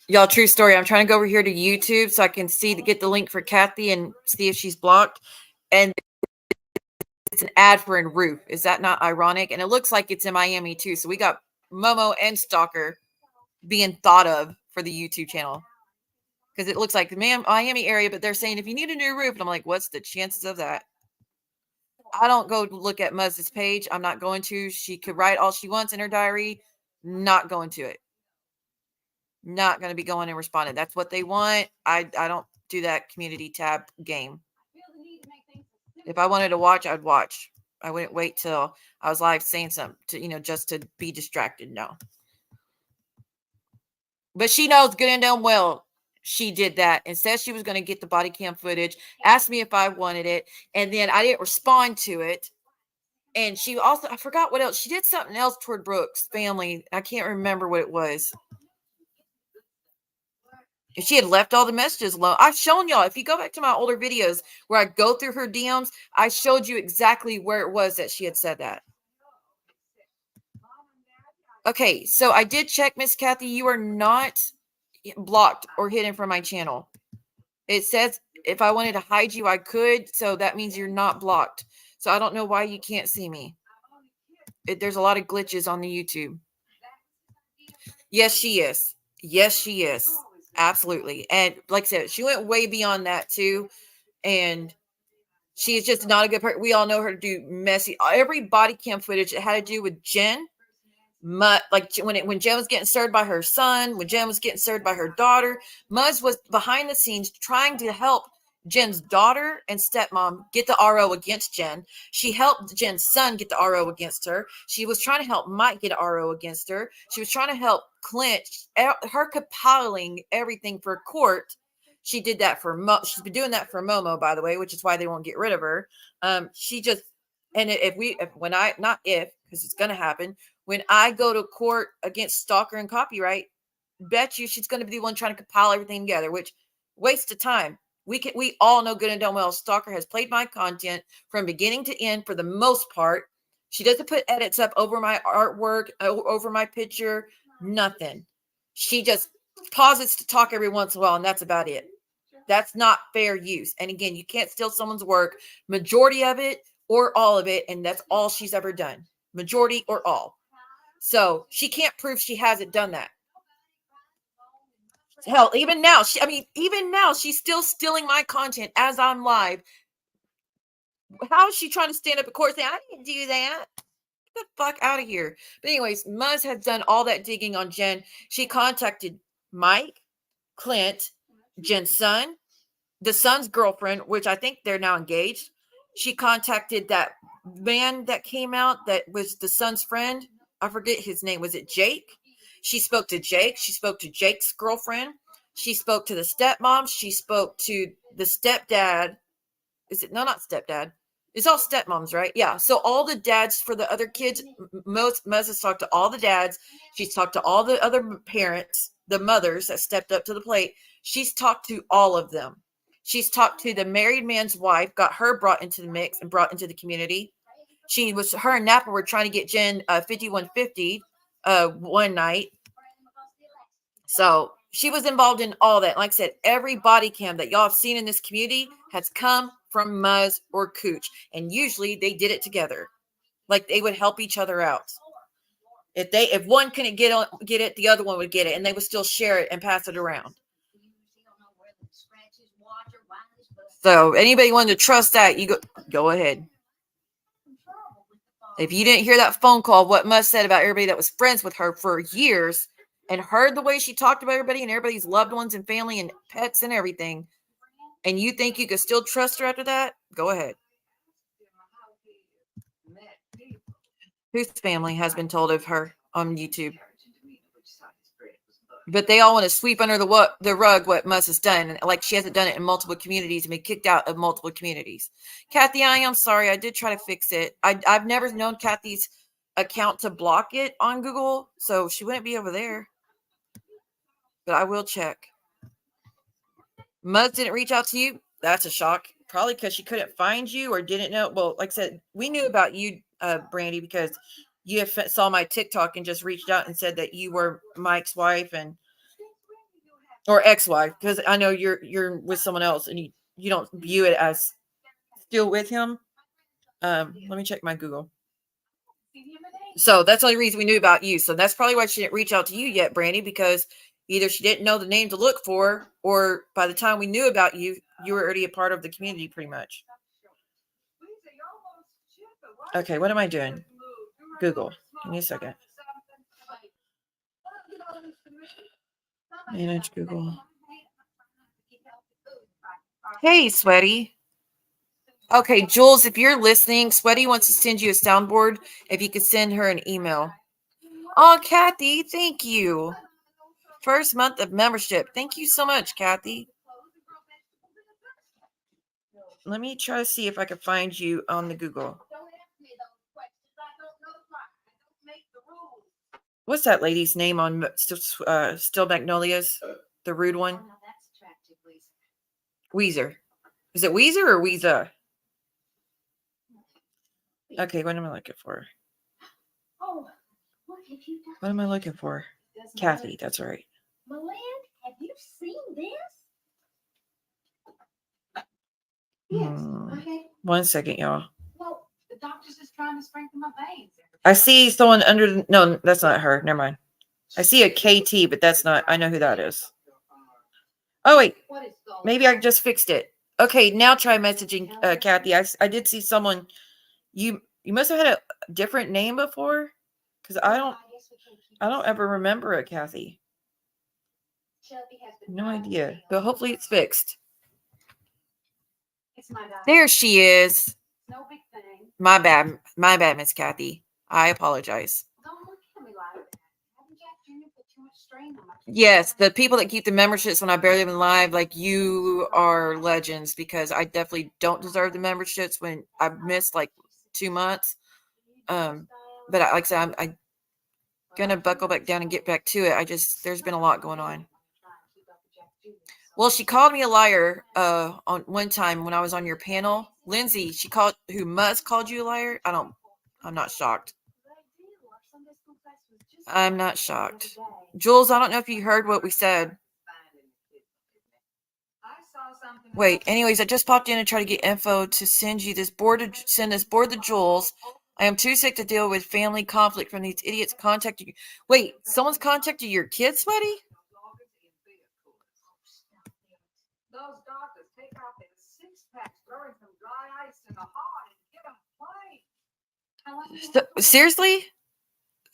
Y'all, true story. I'm trying to go over here to YouTube so I can get the link for Kathy and see if she's blocked. And it's an ad for a roof. Is that not ironic? And it looks like it's in Miami too. So we got Momo and Stalker being thought of for the YouTube channel. Because it looks like the Miami area, but they're saying if you need a new roof. And I'm like, what's the chances of that? I don't go look at Muzz's page. I'm not going to. She could write all she wants in her diary. Not going to it. Not going to be going and responding. That's what they want. I don't do that community tab game. If I wanted to watch, I'd watch. I wouldn't wait till I was live saying something to, just to be distracted. No. But she knows good and damn well she did that and said she was going to get the body cam footage, asked me if I wanted it, and then I didn't respond to it. And she also, I forgot what else. She did something else toward Brooke's family. I can't remember what it was. If she had left all the messages alone, I've shown y'all. If you go back to my older videos where I go through her DMs, I showed you exactly where it was that she had said that. Okay, so I did check, Miss Kathy. You are not blocked or hidden from my channel. It says if I wanted to hide you, I could. So that means you're not blocked. So I don't know why you can't see me. There's a lot of glitches on the YouTube. Yes, she is. Yes, she is. Absolutely. And like I said, she went way beyond that too. And she's just not a good person. We all know her to do messy. Every body cam footage that had to do with Jen, like when Jen was getting served by her son, when Jen was getting served by her daughter, Muzz was behind the scenes trying to help Jen's daughter and stepmom get the RO against Jen. She helped Jen's son get the RO against her. She was trying to help Mike get an RO against her. She was trying to help Clint. Her compiling everything for court. She did that for she's been doing that for Momo, by the way, which is why they won't get rid of her. She just, and because it's going to happen, when I go to court against Stalker and copyright, bet you she's going to be the one trying to compile everything together, which waste of time. We all know good and damn well Stalker has played my content from beginning to end for the most part. She doesn't put edits up over my artwork, over my picture, nothing. She just pauses to talk every once in a while, and that's about it. That's not fair use. And again, you can't steal someone's work, majority of it or all of it, and that's all she's ever done. Majority or all. So she can't prove she hasn't done that. Hell, even now, she's still stealing my content as I'm live. How is she trying to stand up at court saying, I didn't do that? Get the fuck out of here. But anyways, Muzz has done all that digging on Jen. She contacted Mike, Clint, Jen's son, the son's girlfriend, which I think they're now engaged. She contacted that man that came out that was the son's friend. I forget his name. Was it Jake? She spoke to Jake. She spoke to Jake's girlfriend. She spoke to the stepmom. She spoke to the stepdad. Is it? No, not stepdad. It's all stepmoms, right? Yeah. So all the dads for the other kids, Muz has talked to all the dads. She's talked to all the other parents, the mothers that stepped up to the plate. She's talked to all of them. She's talked to the married man's wife, got her brought into the mix and brought into the community. Her and Napa were trying to get Jen 5150 one night. So she was involved in all that. Like I said, every body cam that y'all have seen in this community has come from Muzz or Cooch. And usually they did it together. Like they would help each other out. If one couldn't get it, the other one would get it. And they would still share it and pass it around. So anybody wanted to trust that, you go ahead. If you didn't hear that phone call, what Muzz said about everybody that was friends with her for years and heard the way she talked about everybody and everybody's loved ones and family and pets and everything, and you think you could still trust her after that, go ahead. Whose family has been told of her on YouTube? But they all want to sweep under the rug what Muzz has done. And like she hasn't done it in multiple communities and been kicked out of multiple communities. Kathy, I am sorry. I did try to fix it. I've never known Kathy's account to block it on Google. So she wouldn't be over there. But I will check. Muzz didn't reach out to you. That's a shock. Probably because she couldn't find you or didn't know. Well, like I said, we knew about you, Brandy, because you saw my TikTok and just reached out and said that you were Mike's wife or ex-wife, because I know you're with someone else and you don't view it as still with him. Let me check my Google. So that's the only reason we knew about you. So that's probably why she didn't reach out to you yet, Brandy, because either she didn't know the name to look for, or by the time we knew about you, you were already a part of the community pretty much. Okay, what am I doing? Google. Give me a second. Manage Google. Hey, Sweaty. Okay, Jules, if you're listening, Sweaty wants to send you a soundboard. If you could send her an email. Oh, Kathy, thank you. First month of membership. Thank you so much, Kathy. Let me try to see if I can find you on the Google. What's that lady's name on Still Magnolias? The rude one? Weezer. Is it Weezer or Weezer? Okay, what am I looking for? What am I looking for? Kathy, that's right. Melinda, have you seen this? Yes. 1 second, y'all. Well, the doctor's just trying to strengthen my veins. I see someone under. No, that's not her. Never mind. I see a KT, but that's not. I know who that is. Oh, wait. Maybe I just fixed it. Okay, now try messaging Kathy. I did see someone. You must have had a different name before, because I don't ever remember it, Kathy. No idea, but hopefully it's fixed. There she is. No big thing. My bad, Miss Kathy. I apologize. Don't look at me like that. Haven't Jack Jr. put too much strain on my Yes, the people that keep the memberships when I barely been live, like you are legends, because I definitely don't deserve the memberships when I've missed like 2 months. But like I said, I'm gonna buckle back down and get back to it. There's been a lot going on. Well, she called me a liar on one time when I was on your panel. Lindsay, who Muzz called you a liar. I'm not shocked. I'm not shocked. Jules, I don't know if you heard what we said. Wait, anyways, I just popped in and tried to get info to send you this board send this board the Jules. I am too sick to deal with family conflict from these idiots contacting you. Wait, someone's contacted your kid, Sweaty? Those doctors take out their six packs, throwing some dry ice in the hall and give them play. Seriously?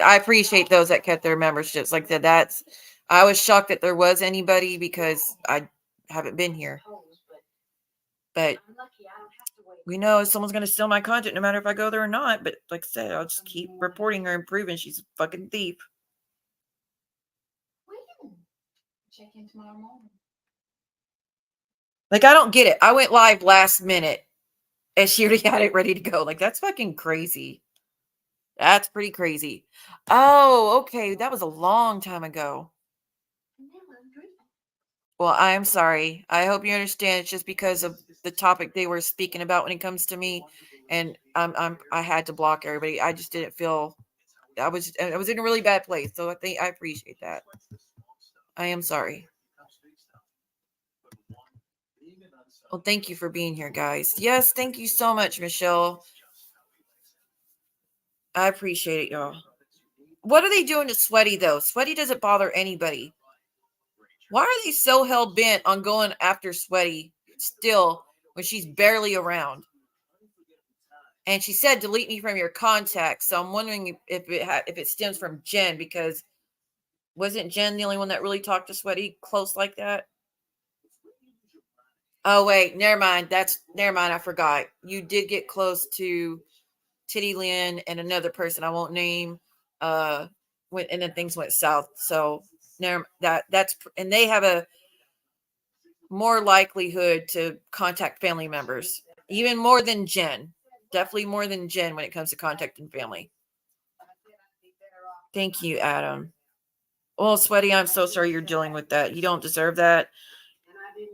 I appreciate those that kept their memberships. Like that. I was shocked that there was anybody because I haven't been here. But we know someone's going to steal my content no matter if I go there or not. But like I said, I'll just keep reporting her and proving she's a fucking thief. Check in tomorrow morning. Like, I don't get it. I went live last minute and she already had it ready to go. Like, that's fucking crazy. That's pretty crazy. Oh, okay. That was a long time ago. Well, I'm sorry. I hope you understand. It's just because of the topic they were speaking about when it comes to me, and I had to block everybody. I just didn't feel I was in a really bad place. So I appreciate that. I am sorry. Well, thank you for being here, guys. Yes, thank you so much, Michelle. I appreciate it, y'all. What are they doing to Sweaty, though? Sweaty doesn't bother anybody. Why are they so hell-bent on going after Sweaty still when she's barely around? And she said, delete me from your contacts. So I'm wondering if it stems from Jen, because wasn't Jen the only one that really talked to Sweaty close like that? Oh, wait, never mind. Never mind. I forgot. You did get close to Titty Lynn and another person I won't name. And then things went south. So and they have a more likelihood to contact family members, even more than Jen. Definitely more than Jen when it comes to contacting family. Thank you, Adam. Well, Sweaty, I'm so sorry you're dealing with that. You don't deserve that.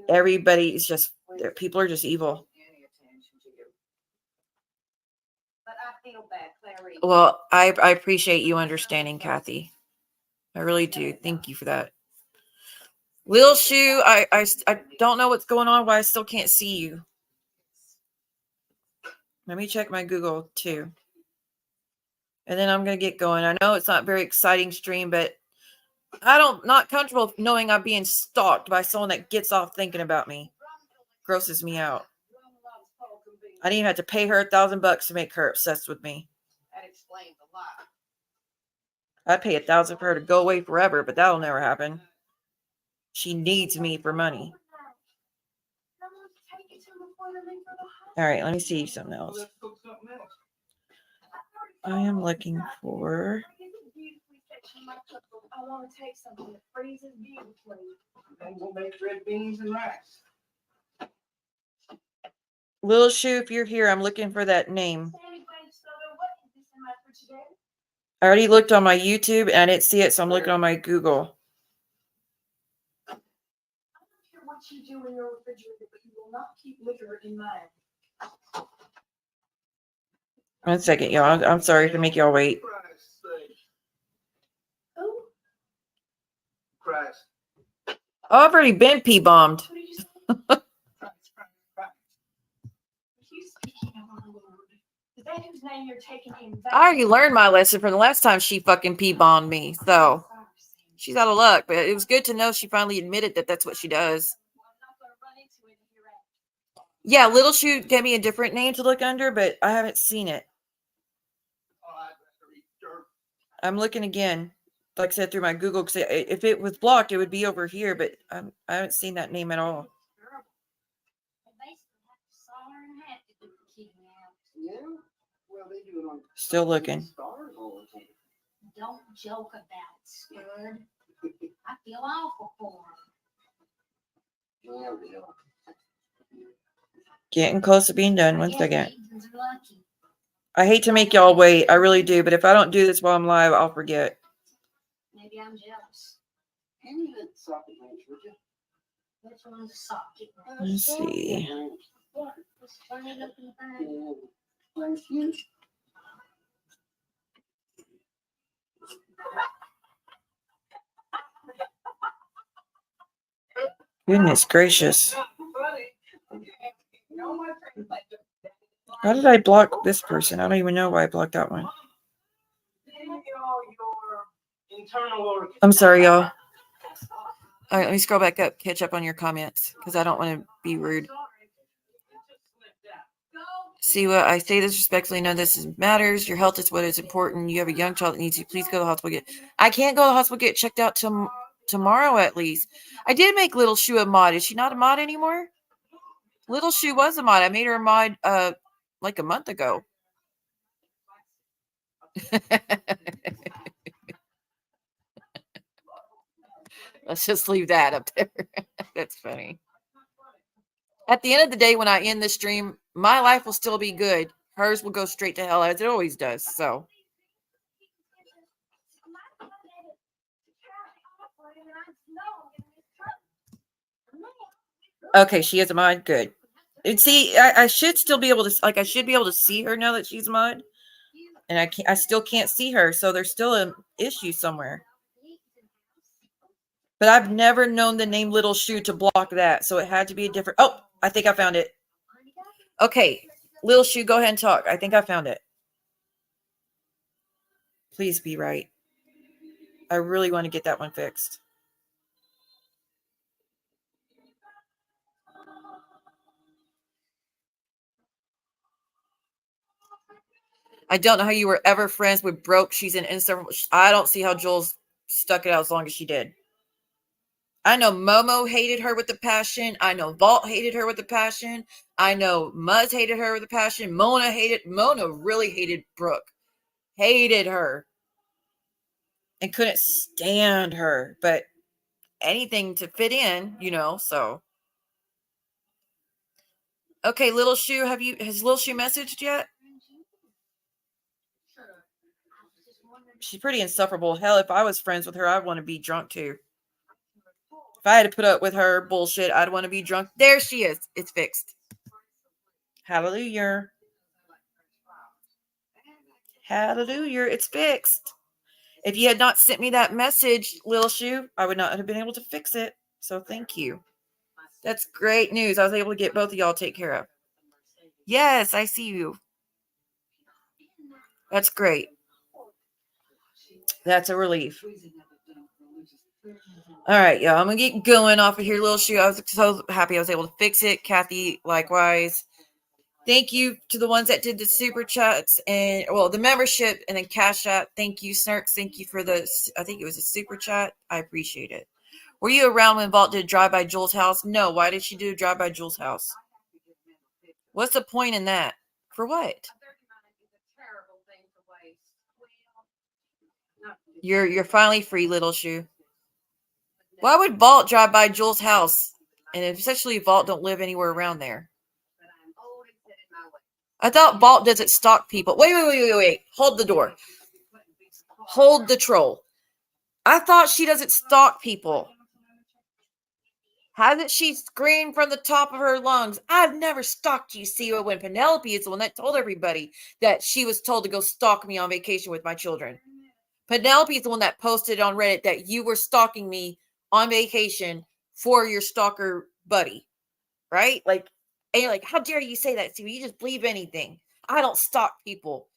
Everybody is just, people are just evil. Well, I appreciate you understanding, Kathy. I really do. Thank you for that. Lil Shoe, I don't know what's going on, but I still can't see you. Let me check my Google too. And then I'm going to get going. I know it's not a very exciting stream, but not comfortable knowing I'm being stalked by someone that gets off thinking about me. Grosses me out. I didn't even have to pay her $1,000 to make her obsessed with me. That explains a lot. I'd pay $1,000 for her to go away forever, but that'll never happen. She needs me for money. All right, let me see something else. I am looking for. I want to take something that freezes beautifully. And we'll make red beans and rice. Lil Shoe, if you're here, I'm looking for that name. I already looked on my YouTube and I didn't see it, so I'm looking on my Google. I don't care what you do in your refrigerator, but you will not keep liquor in mine. 1 second, y'all. I'm sorry to make y'all wait. Who? Christ. Oh, I've already been P-bombed. I already learned my lesson from the last time she fucking P-bombed me. So she's out of luck. But it was good to know she finally admitted that that's what she does. Yeah, Little Shoe gave me a different name to look under, but I haven't seen it. I'm looking again. Like I said, through my Google, because if it was blocked, it would be over here, but I haven't seen that name at all. Still looking. Don't joke about it, Spud. I feel awful for him. Getting close to being done. 1 second. I hate to make y'all wait. I really do. But if I don't do this while I'm live, I'll forget. Maybe I'm jealous. Which one's a socket? Let's see. Goodness gracious. How did I block this person? I don't even know why I blocked that one. I'm sorry, y'all. All right, let me scroll back up, catch up on your comments, because I don't want to be rude. See what I say this respectfully. None of this matters. Your health is what is important. You have a young child that needs you. Please go to the hospital. I can't go to the hospital. Get checked out tomorrow at least. I did make Little Shoe a mod. Is she not a mod anymore? Little Shoe was a mod. I made her a mod like a month ago. Let's just leave that up there. That's funny. At the end of the day, when I end this stream, my life will still be good. Hers will go straight to hell, as it always does. So, okay, she is a mod. Good. And see, I should still be able to, like, I should be able to see her now that she's a mod, and I still can't see her. So there's still an issue somewhere. But I've never known the name Little Shoe to block that, so it had to be a different. Oh, I think I found it. Okay, Little Shoe, go ahead and talk. I think I found it. Please be right. I really want to get that one fixed. I don't know how you were ever friends with Broke. She's an inseparable. I don't see how Jules stuck it out as long as she did. I know Momo hated her with a passion. I know Vault hated her with a passion. I know Muzz hated her with a passion. Mona really hated Brooke. Hated her. And couldn't stand her. But anything to fit in, so. Okay, Little Shoe, has Little Shoe messaged yet? She's pretty insufferable. Hell, if I was friends with her, I'd want to be drunk too. If I had to put up with her bullshit, I'd want to be drunk. There she is. It's fixed. Hallelujah. Hallelujah. It's fixed. If you had not sent me that message, Little Shoe, I would not have been able to fix it. So thank you. That's great news. I was able to get both of y'all taken care of. Yes, I see you. That's great. That's a relief. All right, y'all. I'm going to get going off of here, Little Shoe. I was so happy I was able to fix it. Kathy, likewise. Thank you to the ones that did the super chats and, the membership and then Cash App. Thank you, Snarks. Thank you for I think it was a super chat. I appreciate it. Were you around when Vault did drive by Jules' house? No. Why did she do a drive by Jules' house? What's the point in that? For what? You're finally free, Little Shoe. Why would Vault drive by Jules' house? And especially Vault don't live anywhere around there. I thought Vault doesn't stalk people. Wait. Hold the door. Hold the troll. I thought she doesn't stalk people. Hasn't she screamed from the top of her lungs, I've never stalked you, Siwa, when Penelope is the one that told everybody that she was told to go stalk me on vacation with my children. Penelope is the one that posted on Reddit that you were stalking me on vacation for your stalker buddy. Right? Like, and you're like, how dare you say that, Siwa? You just believe anything. I don't stalk people.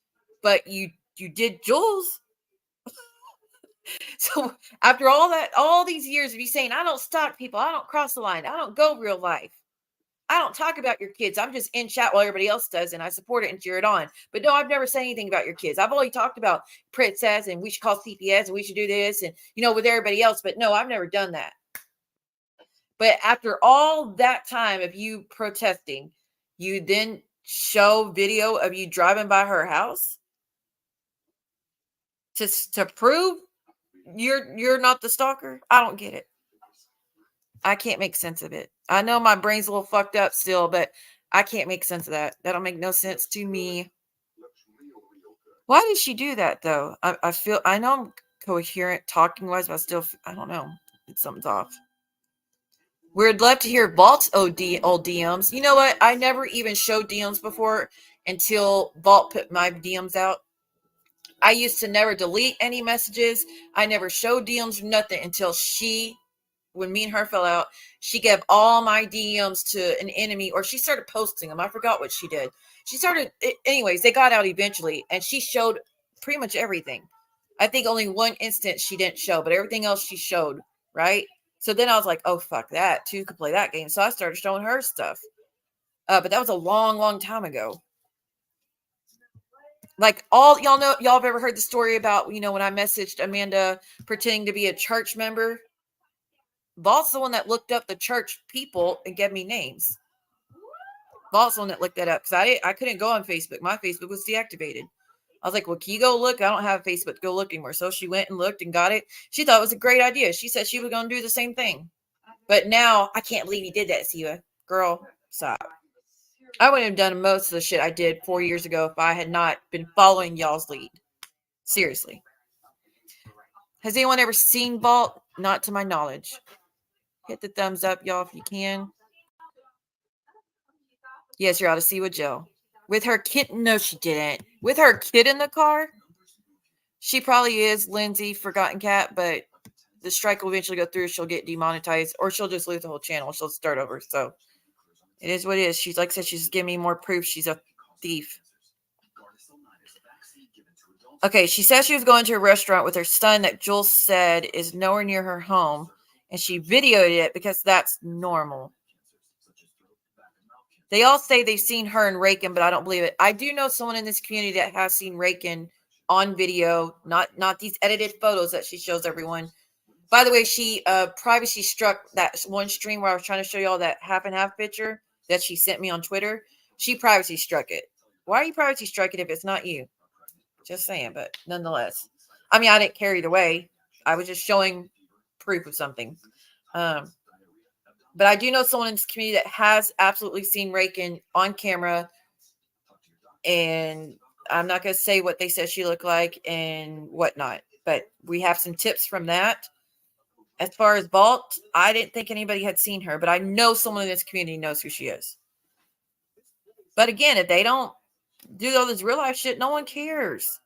But you did Jules. So after all these years of you saying, I don't stalk people, I don't cross the line, I don't go real life, I don't talk about your kids, I'm just in chat while everybody else does, and I support it and cheer it on. But no, I've never said anything about your kids. I've only talked about Princess and we should call CPS and we should do this and, with everybody else. But no, I've never done that. But after all that time of you protesting, you then show video of you driving by her house to prove you're not the stalker? I don't get it. I can't make sense of it. I know my brain's a little fucked up still, but I can't make sense of that. That don't make no sense to me. Why did she do that though? I know I'm coherent talking wise, but I don't know. Something's off. We'd love to hear Vault's old DMs. You know what? I never even showed DMs before until Vault put my DMs out. I used to never delete any messages. I never showed DMs or nothing until she when me and her fell out, she gave all my DMs to an enemy, or she started posting them. I forgot what she did. She started, anyways, they got out eventually, and she showed pretty much everything. I think only one instance she didn't show, but everything else she showed, right? So then I was like, oh, fuck that. Two could play that game. So I started showing her stuff. But that was a long, long time ago. Like all y'all know, y'all have ever heard the story about, when I messaged Amanda pretending to be a church member? Vault's the one that looked up the church people and gave me names. Vault's the one that looked that up because I couldn't go on Facebook. My Facebook was deactivated. I was like, well, can you go look? I don't have Facebook to go look anymore. So she went and looked and got it. She thought it was a great idea. She said she was going to do the same thing. But now I can't believe he did that, Siwa. Girl, stop. I wouldn't have done most of the shit I did 4 years ago if I had not been following y'all's lead. Seriously. Has anyone ever seen Vault? Not to my knowledge. Hit the thumbs up, y'all, if you can. Yes, you're out of Siwa jail. With her kid? No, she didn't. With her kid in the car? She probably is Lindsay Forgotten Cat, but the strike will eventually go through. She'll get demonetized, or she'll just lose the whole channel. She'll start over. So it is what it is. She's like I said, she's giving me more proof she's a thief. Okay, she says she was going to a restaurant with her son that Jules said is nowhere near her home, and she videoed it because that's normal. They all say they've seen her and Raken, but I don't believe it. I do know someone in this community that has seen Raken on video, not these edited photos that she shows everyone. By the way, she privacy struck that one stream where I was trying to show y'all that half and half picture that she sent me on Twitter. She privacy struck it. Why are you privacy striking if it's not you? Just saying, but nonetheless. I mean, I didn't care either way. I was just showing proof of something. But I do know someone in this community that has absolutely seen Raken on camera. And I'm not going to say what they said she looked like and whatnot. But we have some tips from that. As far as Vault, I didn't think anybody had seen her. But I know someone in this community knows who she is. But again, if they don't do all this real life shit, no one cares.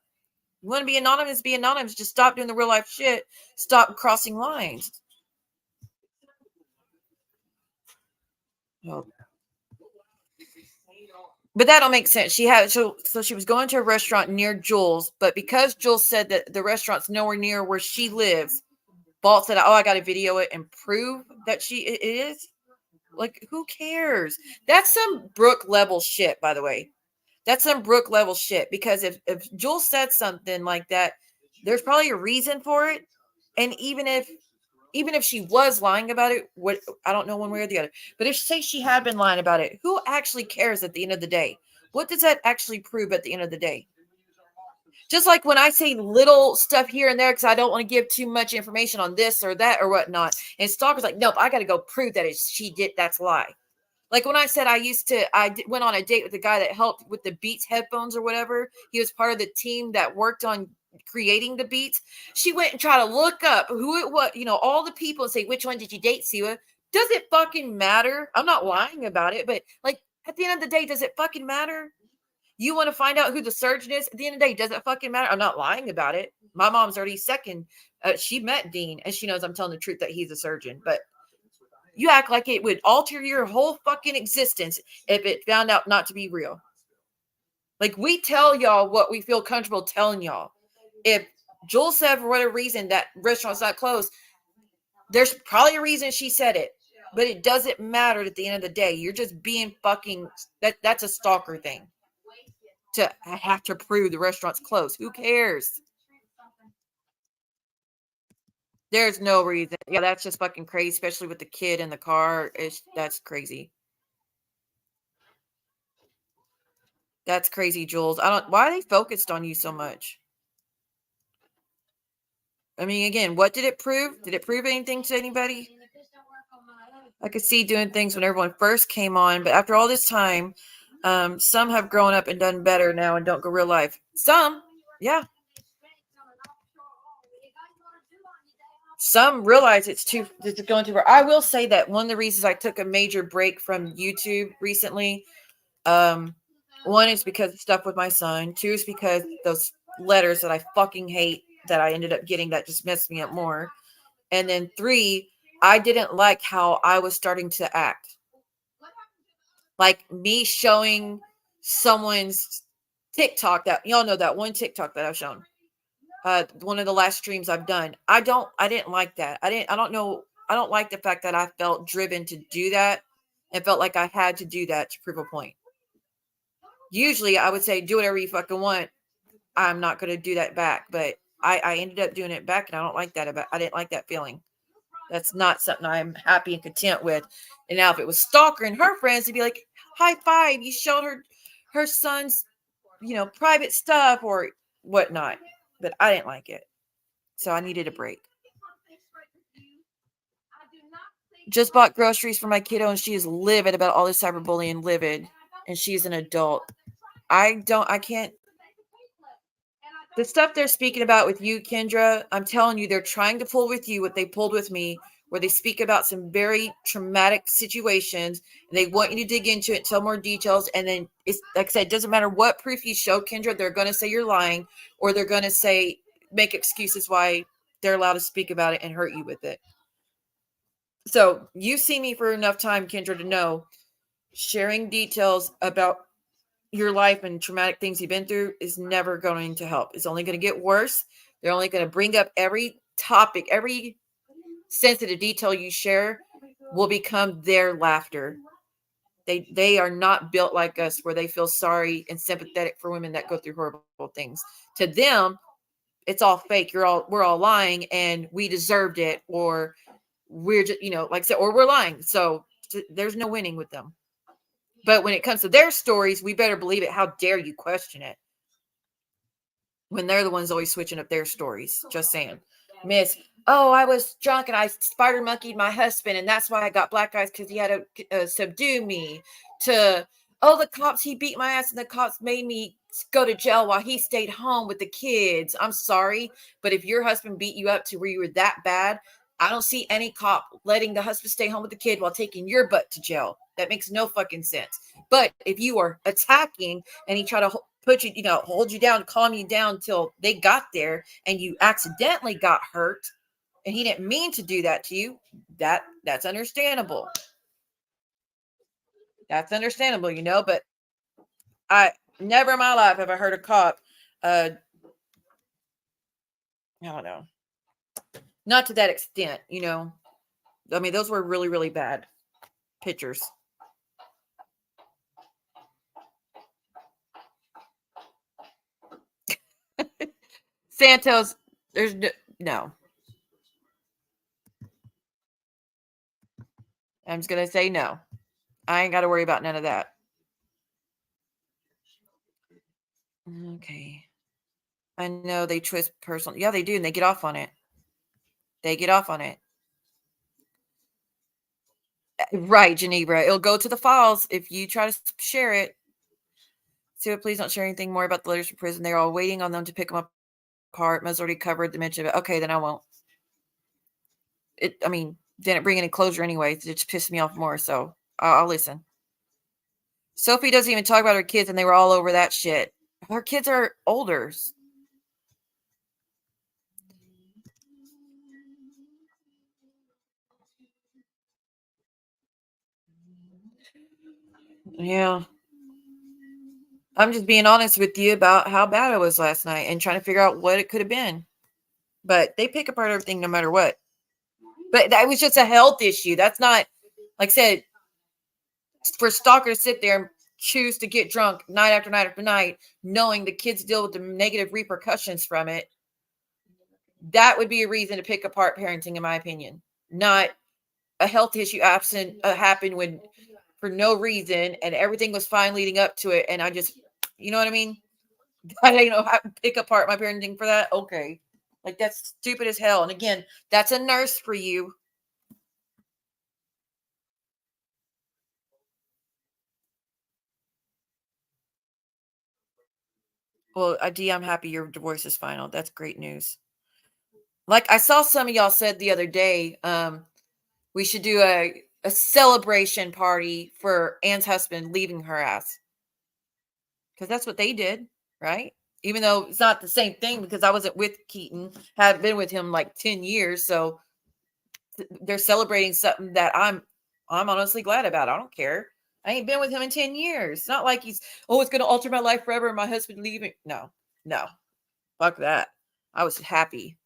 You want to be anonymous, be anonymous. Just stop doing the real life shit. Stop crossing lines. Oh. But that don't make sense. So she was going to a restaurant near Jules, but because Jules said that the restaurant's nowhere near where she lives, Vault said, "Oh, I got to video it and prove that it is." Like, who cares? That's some Brooke level shit, by the way. That's some Brooke level shit. Because if Jules said something like that, there's probably a reason for it. And even if she was lying about it, I don't know one way or the other. But if say she had been lying about it, who actually cares at the end of the day? What does that actually prove at the end of the day? Just like when I say little stuff here and there because I don't want to give too much information on this or that or whatnot. And Stalker's like, nope, I got to go prove that she did. That's a lie. Like when I said I went on a date with the guy that helped with the Beats headphones or whatever. He was part of the team that worked on creating the Beats. She went and tried to look up who it was, all the people and say, which one did you date, Siwa? Does it fucking matter? I'm not lying about it, but like at the end of the day, does it fucking matter? You want to find out who the surgeon is? At the end of the day, does it fucking matter? I'm not lying about it. My mom's already second. She met Dean and she knows I'm telling the truth that he's a surgeon, but you act like it would alter your whole fucking existence if it found out not to be real. Like we tell y'all what we feel comfortable telling y'all. If Joel said for whatever reason that restaurant's not closed, there's probably a reason she said it, but it doesn't matter at the end of the day. You're just being fucking, that's a stalker thing. To have to prove the restaurant's closed. Who cares? There's no reason. Yeah, that's just fucking crazy, especially with the kid in the car. That's crazy. That's crazy, Jules. Why are they focused on you so much? I mean, again, what did it prove? Did it prove anything to anybody? I could see doing things when everyone first came on, but after all this time, some have grown up and done better now and don't go real life. Some, yeah. Some realize it's going too far. I will say that one of the reasons I took a major break from YouTube recently, one is because of stuff with my son. Two is because those letters that I fucking hate that I ended up getting that just messed me up more. And then three, I didn't like how I was starting to act. Like me showing someone's TikTok, that y'all know, that one TikTok that I've shown. One of the last streams I've done. I didn't like that. I don't like the fact that I felt driven to do that and felt like I had to do that to prove a point. Usually I would say, do whatever you fucking want. I'm not going to do that back. But I ended up doing it back, and I don't like that. I didn't like that feeling. That's not something I'm happy and content with. And now if it was Stalker and her friends, to be like, high five, you showed her son's, private stuff or whatnot. But I didn't like it. So I needed a break. Just bought groceries for my kiddo, and she is livid about all this cyberbullying, livid. And she's an adult. I can't. The stuff they're speaking about with you, Kendra, I'm telling you, they're trying to pull with you what they pulled with me, where they speak about some very traumatic situations, and they want you to dig into it, tell more details, and then it's like I said, it doesn't matter what proof you show, Kendra, they're going to say you're lying, or they're going to say, make excuses why they're allowed to speak about it and hurt you with it. So you've seen me for enough time, Kendra, to know sharing details about your life and traumatic things you've been through is never going to help. It's only going to get worse. They're only going to bring up every topic, every sensitive detail you share will become their laughter. They are not built like us, where they feel sorry and sympathetic for women that go through horrible things. To them, it's all fake. We're all lying, and we deserved it, or we're just, like I said, or we're lying. So there's no winning with them. But when it comes to their stories, we better believe it. How dare you question it when they're the ones always switching up their stories? Just saying. Miss, oh, I was drunk and I spider monkeyed my husband, and that's why I got black eyes, because he had to subdue me. To, oh, the cops, he beat my ass, and the cops made me go to jail while he stayed home with the kids. I'm sorry, but if your husband beat you up to where you were that bad, I don't see any cop letting the husband stay home with the kid while taking your butt to jail. That makes no fucking sense. But if you are attacking and he tried to put you, hold you down, calm you down till they got there, and you accidentally got hurt, and he didn't mean to do that to you, that's understandable. That's understandable, but I never in my life have I heard a cop, I don't know, not to that extent, I mean, those were really, really bad pictures. Santos, there's no. I'm just going to say no. I ain't got to worry about none of that. Okay. I know they twist personal. Yeah, they do. And they get off on it. Right, Geneva. It'll go to the files if you try to share it. So please don't share anything more about the letters from prison. They're all waiting on them to pick them apart. Must already covered the mention of it. Okay, then I won't. Didn't bring any closure anyway. It just pissed me off more. So I'll listen. Sophie doesn't even talk about her kids, and they were all over that shit. Her kids are older. Yeah. I'm just being honest with you about how bad it was last night and trying to figure out what it could have been. But they pick apart everything no matter what. But that was just a health issue. That's not, like I said, for a stalker to sit there and choose to get drunk night after night after night, knowing the kids deal with the negative repercussions from it. That would be a reason to pick apart parenting, in my opinion. Not a health issue happened when for no reason, and everything was fine leading up to it. And I just, you know what I mean? I don't know how to pick apart my parenting for that. Okay. Like, that's stupid as hell. And again, that's a nurse for you. Well, Adi, I'm happy your divorce is final. That's great news. Like I saw some of y'all said the other day, we should do a celebration party for Anne's husband leaving her ass. Because that's what they did, right? Even though it's not the same thing, because I wasn't with Keaton, haven't been with him like 10 years. So they're celebrating something that I'm honestly glad about. I don't care. I ain't been with him in 10 years. It's not like he's, oh, it's going to alter my life forever and my husband leaving. No, fuck that. I was happy.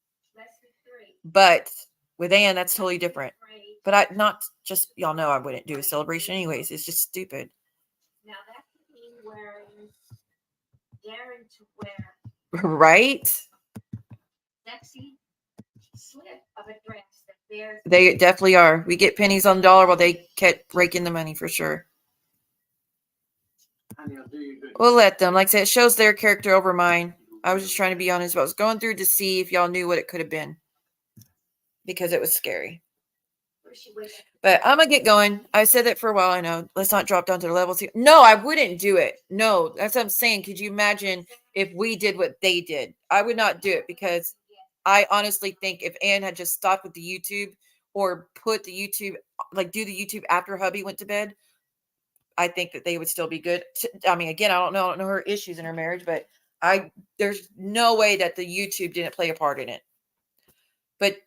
But with Ann, that's totally different. But I not just, y'all know I wouldn't do a celebration anyways. It's just stupid. Now that could mean wearing, daring to wear Right? sexy slip of a dress that bears. They definitely are. We get pennies on the dollar while they kept raking the money for sure. We'll let them. Like I said, it shows their character over mine. I was just trying to be honest. I was going through to see if y'all knew what it could have been. Because it was scary. But I'm going to get going. I said that for a while. I know. Let's not drop down to the levels here. No, I wouldn't do it. No, that's what I'm saying. Could you imagine if we did what they did? I would not do it because I honestly think if Ann had just stopped with the YouTube or put the YouTube, like do the YouTube after hubby went to bed, I think that they would still be good. I mean, again, I don't know her issues in her marriage, but there's no way that the YouTube didn't play a part in it. But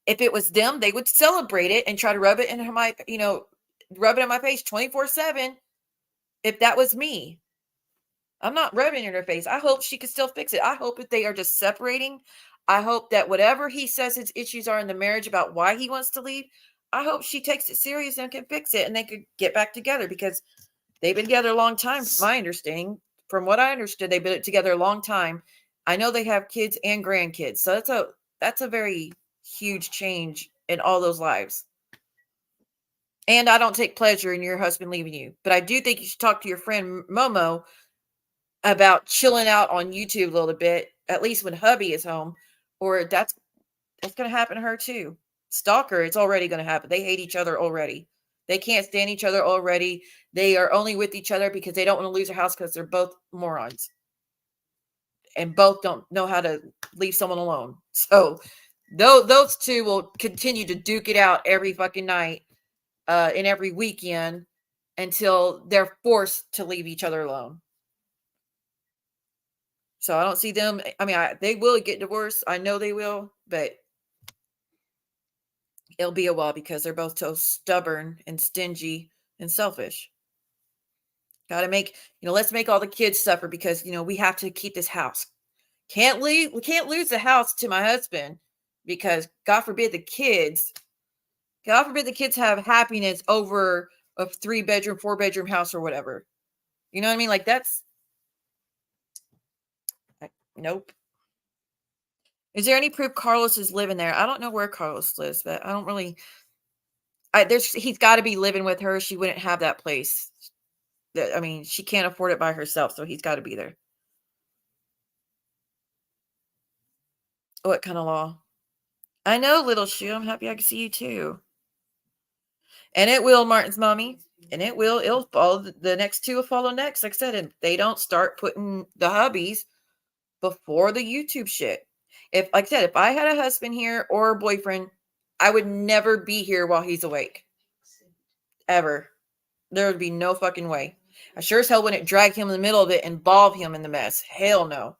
if it was them, they would celebrate it and try to rub it in my, rub it in my face 24/7. If that was me, I'm not rubbing it in her face. I hope she could still fix it. I hope that they are just separating. I hope that whatever he says his issues are in the marriage about why he wants to leave, I hope she takes it serious and can fix it and they could get back together because they've been together a long time. From my understanding, from what I understood, they've been together a long time. I know they have kids and grandkids. So that's a very huge change in all those lives. And I don't take pleasure in your husband leaving you, but I do think you should talk to your friend Momo about chilling out on YouTube a little bit, at least when hubby is home, or that's going to happen to her too. Stalker, it's already going to happen. They hate each other already. They can't stand each other already. They are only with each other because they don't want to lose their house because they're both morons. And both don't know how to leave someone alone. So those two will continue to duke it out every fucking night and every weekend until they're forced to leave each other alone. So I don't see them. I mean, they will get divorced. I know they will, but it'll be a while because they're both so stubborn and stingy and selfish. Got to make, let's make all the kids suffer because, we have to keep this house. We can't lose the house to my husband because God forbid the kids have happiness over a 3-bedroom, 4-bedroom house or whatever. You know what I mean? Like nope. Is there any proof Carlos is living there? I don't know where Carlos lives, but I don't really. He's got to be living with her. She wouldn't have that place. I mean, she can't afford it by herself, so he's got to be there. What kind of law? I know, little shoe. I'm happy I can see you too. And it will, Martin's mommy. And it'll follow. The next two will follow next. Like I said, and they don't start putting the hubbies before the YouTube shit. Like I said, if I had a husband here or a boyfriend, I would never be here while he's awake. Ever. There would be no fucking way. I sure as hell wouldn't drag him in the middle of it and involve him in the mess. Hell no.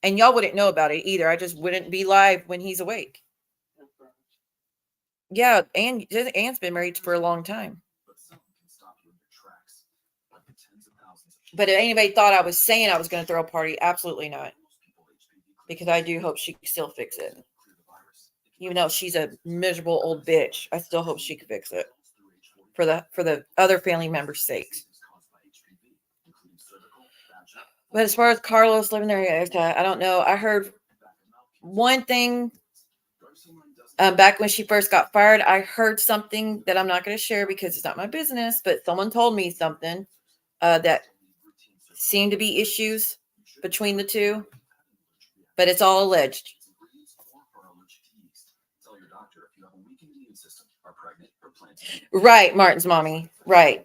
And y'all wouldn't know about it either. I just wouldn't be live when he's awake. Yeah, Ann's been married for a long time. But if anybody thought I was saying I was going to throw a party, absolutely not. Because I do hope she can still fix it. Even though she's a miserable old bitch, I still hope she can fix it. For the other family members' sakes. But as far as Carlos living there, I don't know. I heard one thing back when she first got fired. I heard something that I'm not going to share because it's not my business, but someone told me something that seemed to be issues between the two, but it's all alleged. Right, Martin's mommy. Right.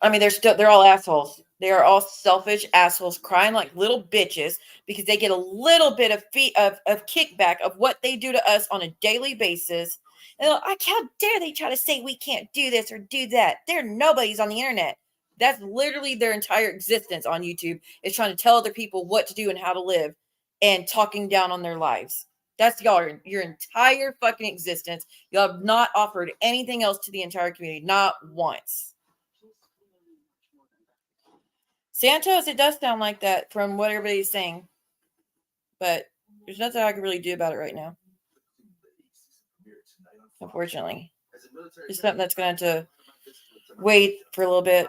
I mean, they're all assholes. They are all selfish assholes crying like little bitches because they get a little bit of kickback of what they do to us on a daily basis. And like, how dare they try to say we can't do this or do that? They're nobodies on the internet. That's literally their entire existence on YouTube is trying to tell other people what to do and how to live and talking down on their lives. That's your entire fucking existence. You have not offered anything else to the entire community, not once. Santos, it does sound like that from what everybody's saying, but there's nothing I can really do about it right now. Unfortunately, it's something that's going to have to wait for a little bit.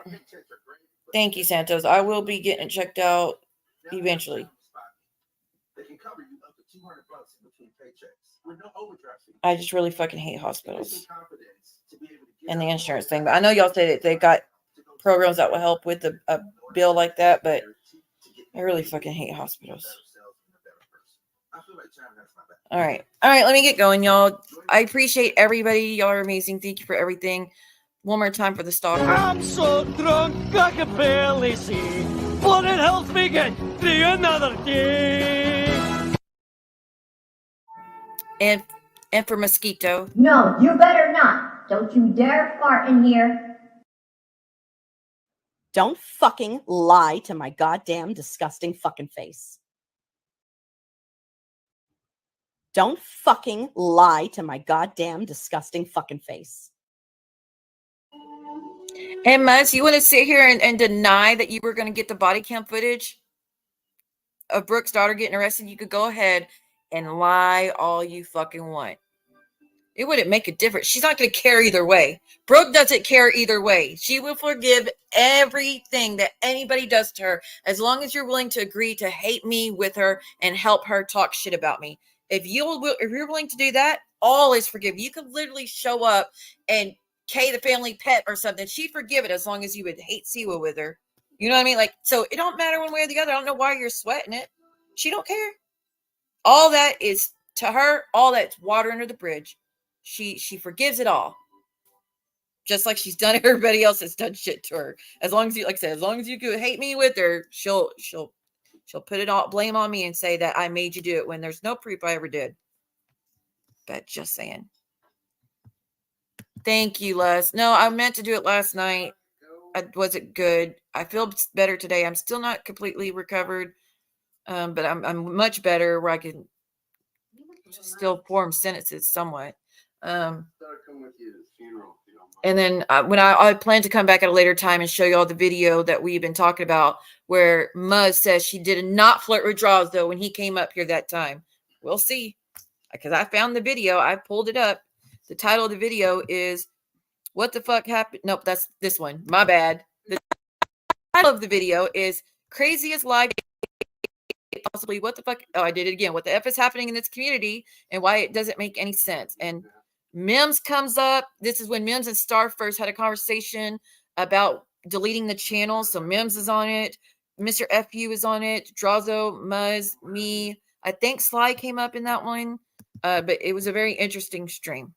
Thank you, Santos. I will be getting it checked out eventually. I just really fucking hate hospitals and the insurance thing. But I know y'all say that they got programs that will help with a bill like that, but I really fucking hate hospitals. All right. Let me get going, y'all. I appreciate everybody. Y'all are amazing. Thank you for everything. One more time for the stalker. I'm so drunk I can barely see. Blood and health begin through another day. And for Mosquito. No, you better not. Don't you dare fart in here. Don't fucking lie to my goddamn disgusting fucking face. Don't fucking lie to my goddamn disgusting fucking face. Hey, Muzz, you want to sit here and deny that you were going to get the body cam footage of Brooke's daughter getting arrested? You could go ahead and lie all you fucking want. It wouldn't make a difference. She's not going to care either way. Brooke doesn't care either way. She will forgive everything that anybody does to her as long as you're willing to agree to hate me with her and help her talk shit about me. If you're willing to do that, all is forgiven. You could literally show up and Kay the family pet or something. She'd forgive it as long as you would hate Siwa with her. You know what I mean? Like, so it don't matter one way or the other. I don't know why you're sweating it. She don't care. All that is to her, all that's water under the bridge. She forgives it all. Just like she's done everybody else that's done shit to her. As long as you, like I said, as long as you could hate me with her, she'll put it all blame on me and say that I made you do it when there's no proof I ever did. But just saying. Thank you, Les. No, I meant to do it last night. I wasn't good. I feel better today. I'm still not completely recovered, but I'm much better where I can still form sentences somewhat. And then when I plan to come back at a later time and show you all the video that we've been talking about where Muzz says she did not flirt with Draws, though, when he came up here that time. We'll see. Because I found the video. I pulled it up. The title of the video is What the Fuck Happened? Nope, that's this one. My bad. The title of the video is Craziest Lie Possibly. What the fuck? Oh, I did it again. What the F is happening in this community and why it doesn't make any sense. And Mims comes up. This is when Mims and Star first had a conversation about deleting the channel. So Mims is on it. Mr. FU is on it. Drazo, Muzz, me. I think Sly came up in that one. But it was a very interesting stream.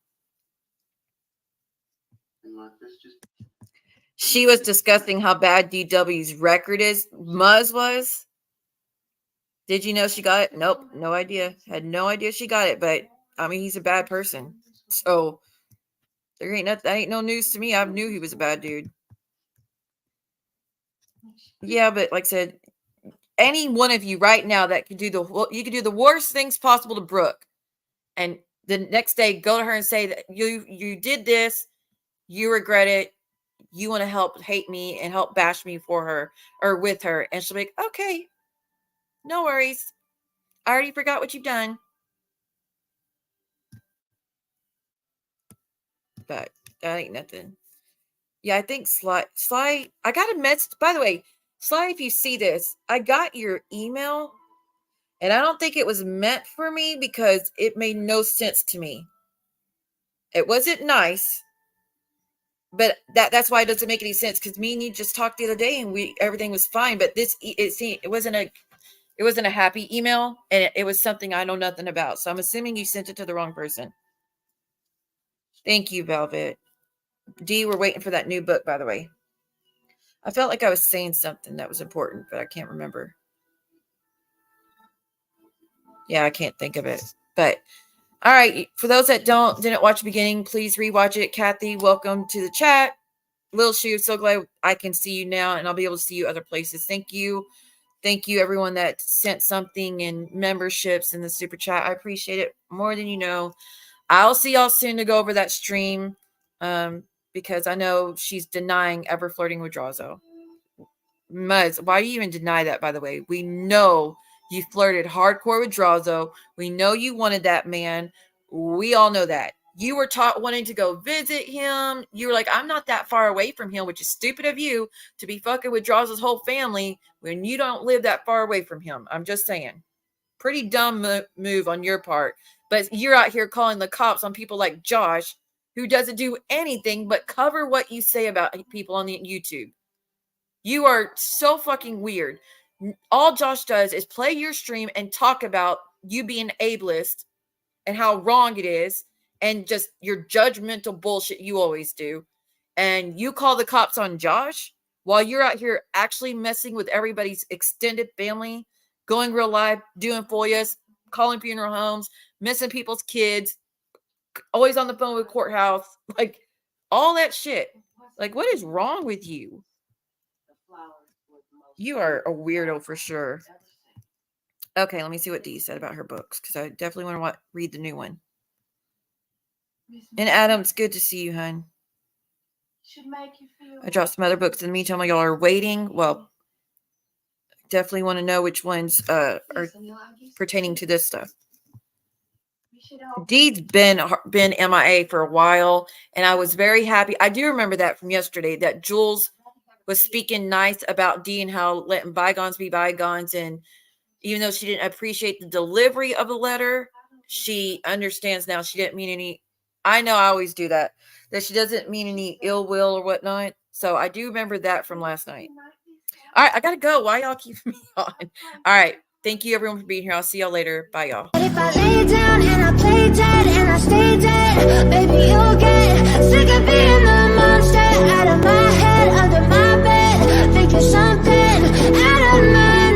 She was discussing how bad DW's record is. Muzz was. Did you know she got it? Nope. No idea. Had no idea she got it. But, I mean, he's a bad person. So, that ain't no news to me. I knew he was a bad dude. Yeah, but like I said, any one of you right now that could do the worst things possible to Brooke. And the next day, go to her and say that you did this. You regret it. You want to help hate me and help bash me for her or with her. And she'll be like, okay, no worries. I already forgot what you've done. But that ain't nothing. Yeah, I think Sly, I got a message. By the way, Sly, if you see this, I got your email. And I don't think it was meant for me because it made no sense to me. It wasn't nice. But that's why it doesn't make any sense, because me and you just talked the other day and everything was fine. But it wasn't a happy email, and it was something I know nothing about. So I'm assuming you sent it to the wrong person. Thank you, Velvet. D, we're waiting for that new book, by the way. I felt like I was saying something that was important, but I can't remember. Yeah, I can't think of it. But all right, for those that didn't watch the beginning, please rewatch it. Kathy, welcome to the chat. Lil Shoe, so glad I can see you now, and I'll be able to see you other places. Thank you Thank you, everyone that sent something in memberships in the super chat. I appreciate it more than you know. I'll see y'all soon to go over that stream because I know she's denying ever flirting with Drazo. Muzz, why do you even deny that, by the way? We know you flirted hardcore with Drazo. We know you wanted that man. We all know that. You were wanting to go visit him. You were like, I'm not that far away from him, which is stupid of you to be fucking with Drazo's whole family when you don't live that far away from him. I'm just saying. Pretty dumb move on your part. But you're out here calling the cops on people like Josh, who doesn't do anything but cover what you say about people on the YouTube. You are so fucking weird. All Josh does is play your stream and talk about you being ableist and how wrong it is and just your judgmental bullshit you always do. And you call the cops on Josh while you're out here actually messing with everybody's extended family, going real live, doing FOIAs, calling funeral homes, missing people's kids, always on the phone with courthouse, like all that shit. Like, what is wrong with you? You are a weirdo for sure. Okay, let me see what Dee said about her books because I definitely want to read the new one. And Adam, it's good to see you, hon. I dropped some other books in the meantime while y'all are waiting. Well, definitely want to know which ones are pertaining to this stuff. Dee's been MIA for a while, and I was very happy. I do remember that from yesterday that Jules was speaking nice about Dee and how letting bygones be bygones. And even though she didn't appreciate the delivery of the letter, she understands now she didn't mean any. I know I always do that she doesn't mean any ill will or whatnot. So I do remember that from last night. All right, I got to go. Why y'all keep me on? All right. Thank you, everyone, for being here. I'll see y'all later. Bye, y'all. If I lay down and I play dead and I stay dead, baby, you'll get sick of being the monster out of my head, under my bed, thinking something out of my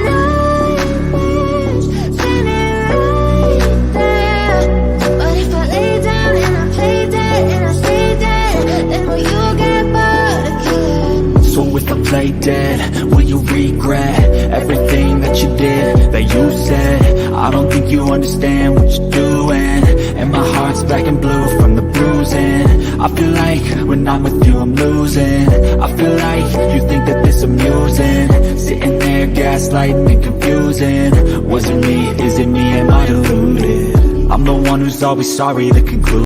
nightmares, standing right there. But if I lay down and I play dead and I stay dead, then will you get bored again? So if I play dead, will you regret everything that you did, that you said? I don't think you understand what you're doing, and my heart's black and blue from the bruising. I feel like when I'm with you I'm losing. I feel like you think that this amusing, sitting there gaslighting and confusing. Was it me? Is it me? Am I deluded? I'm the one who's always sorry, the conclusion.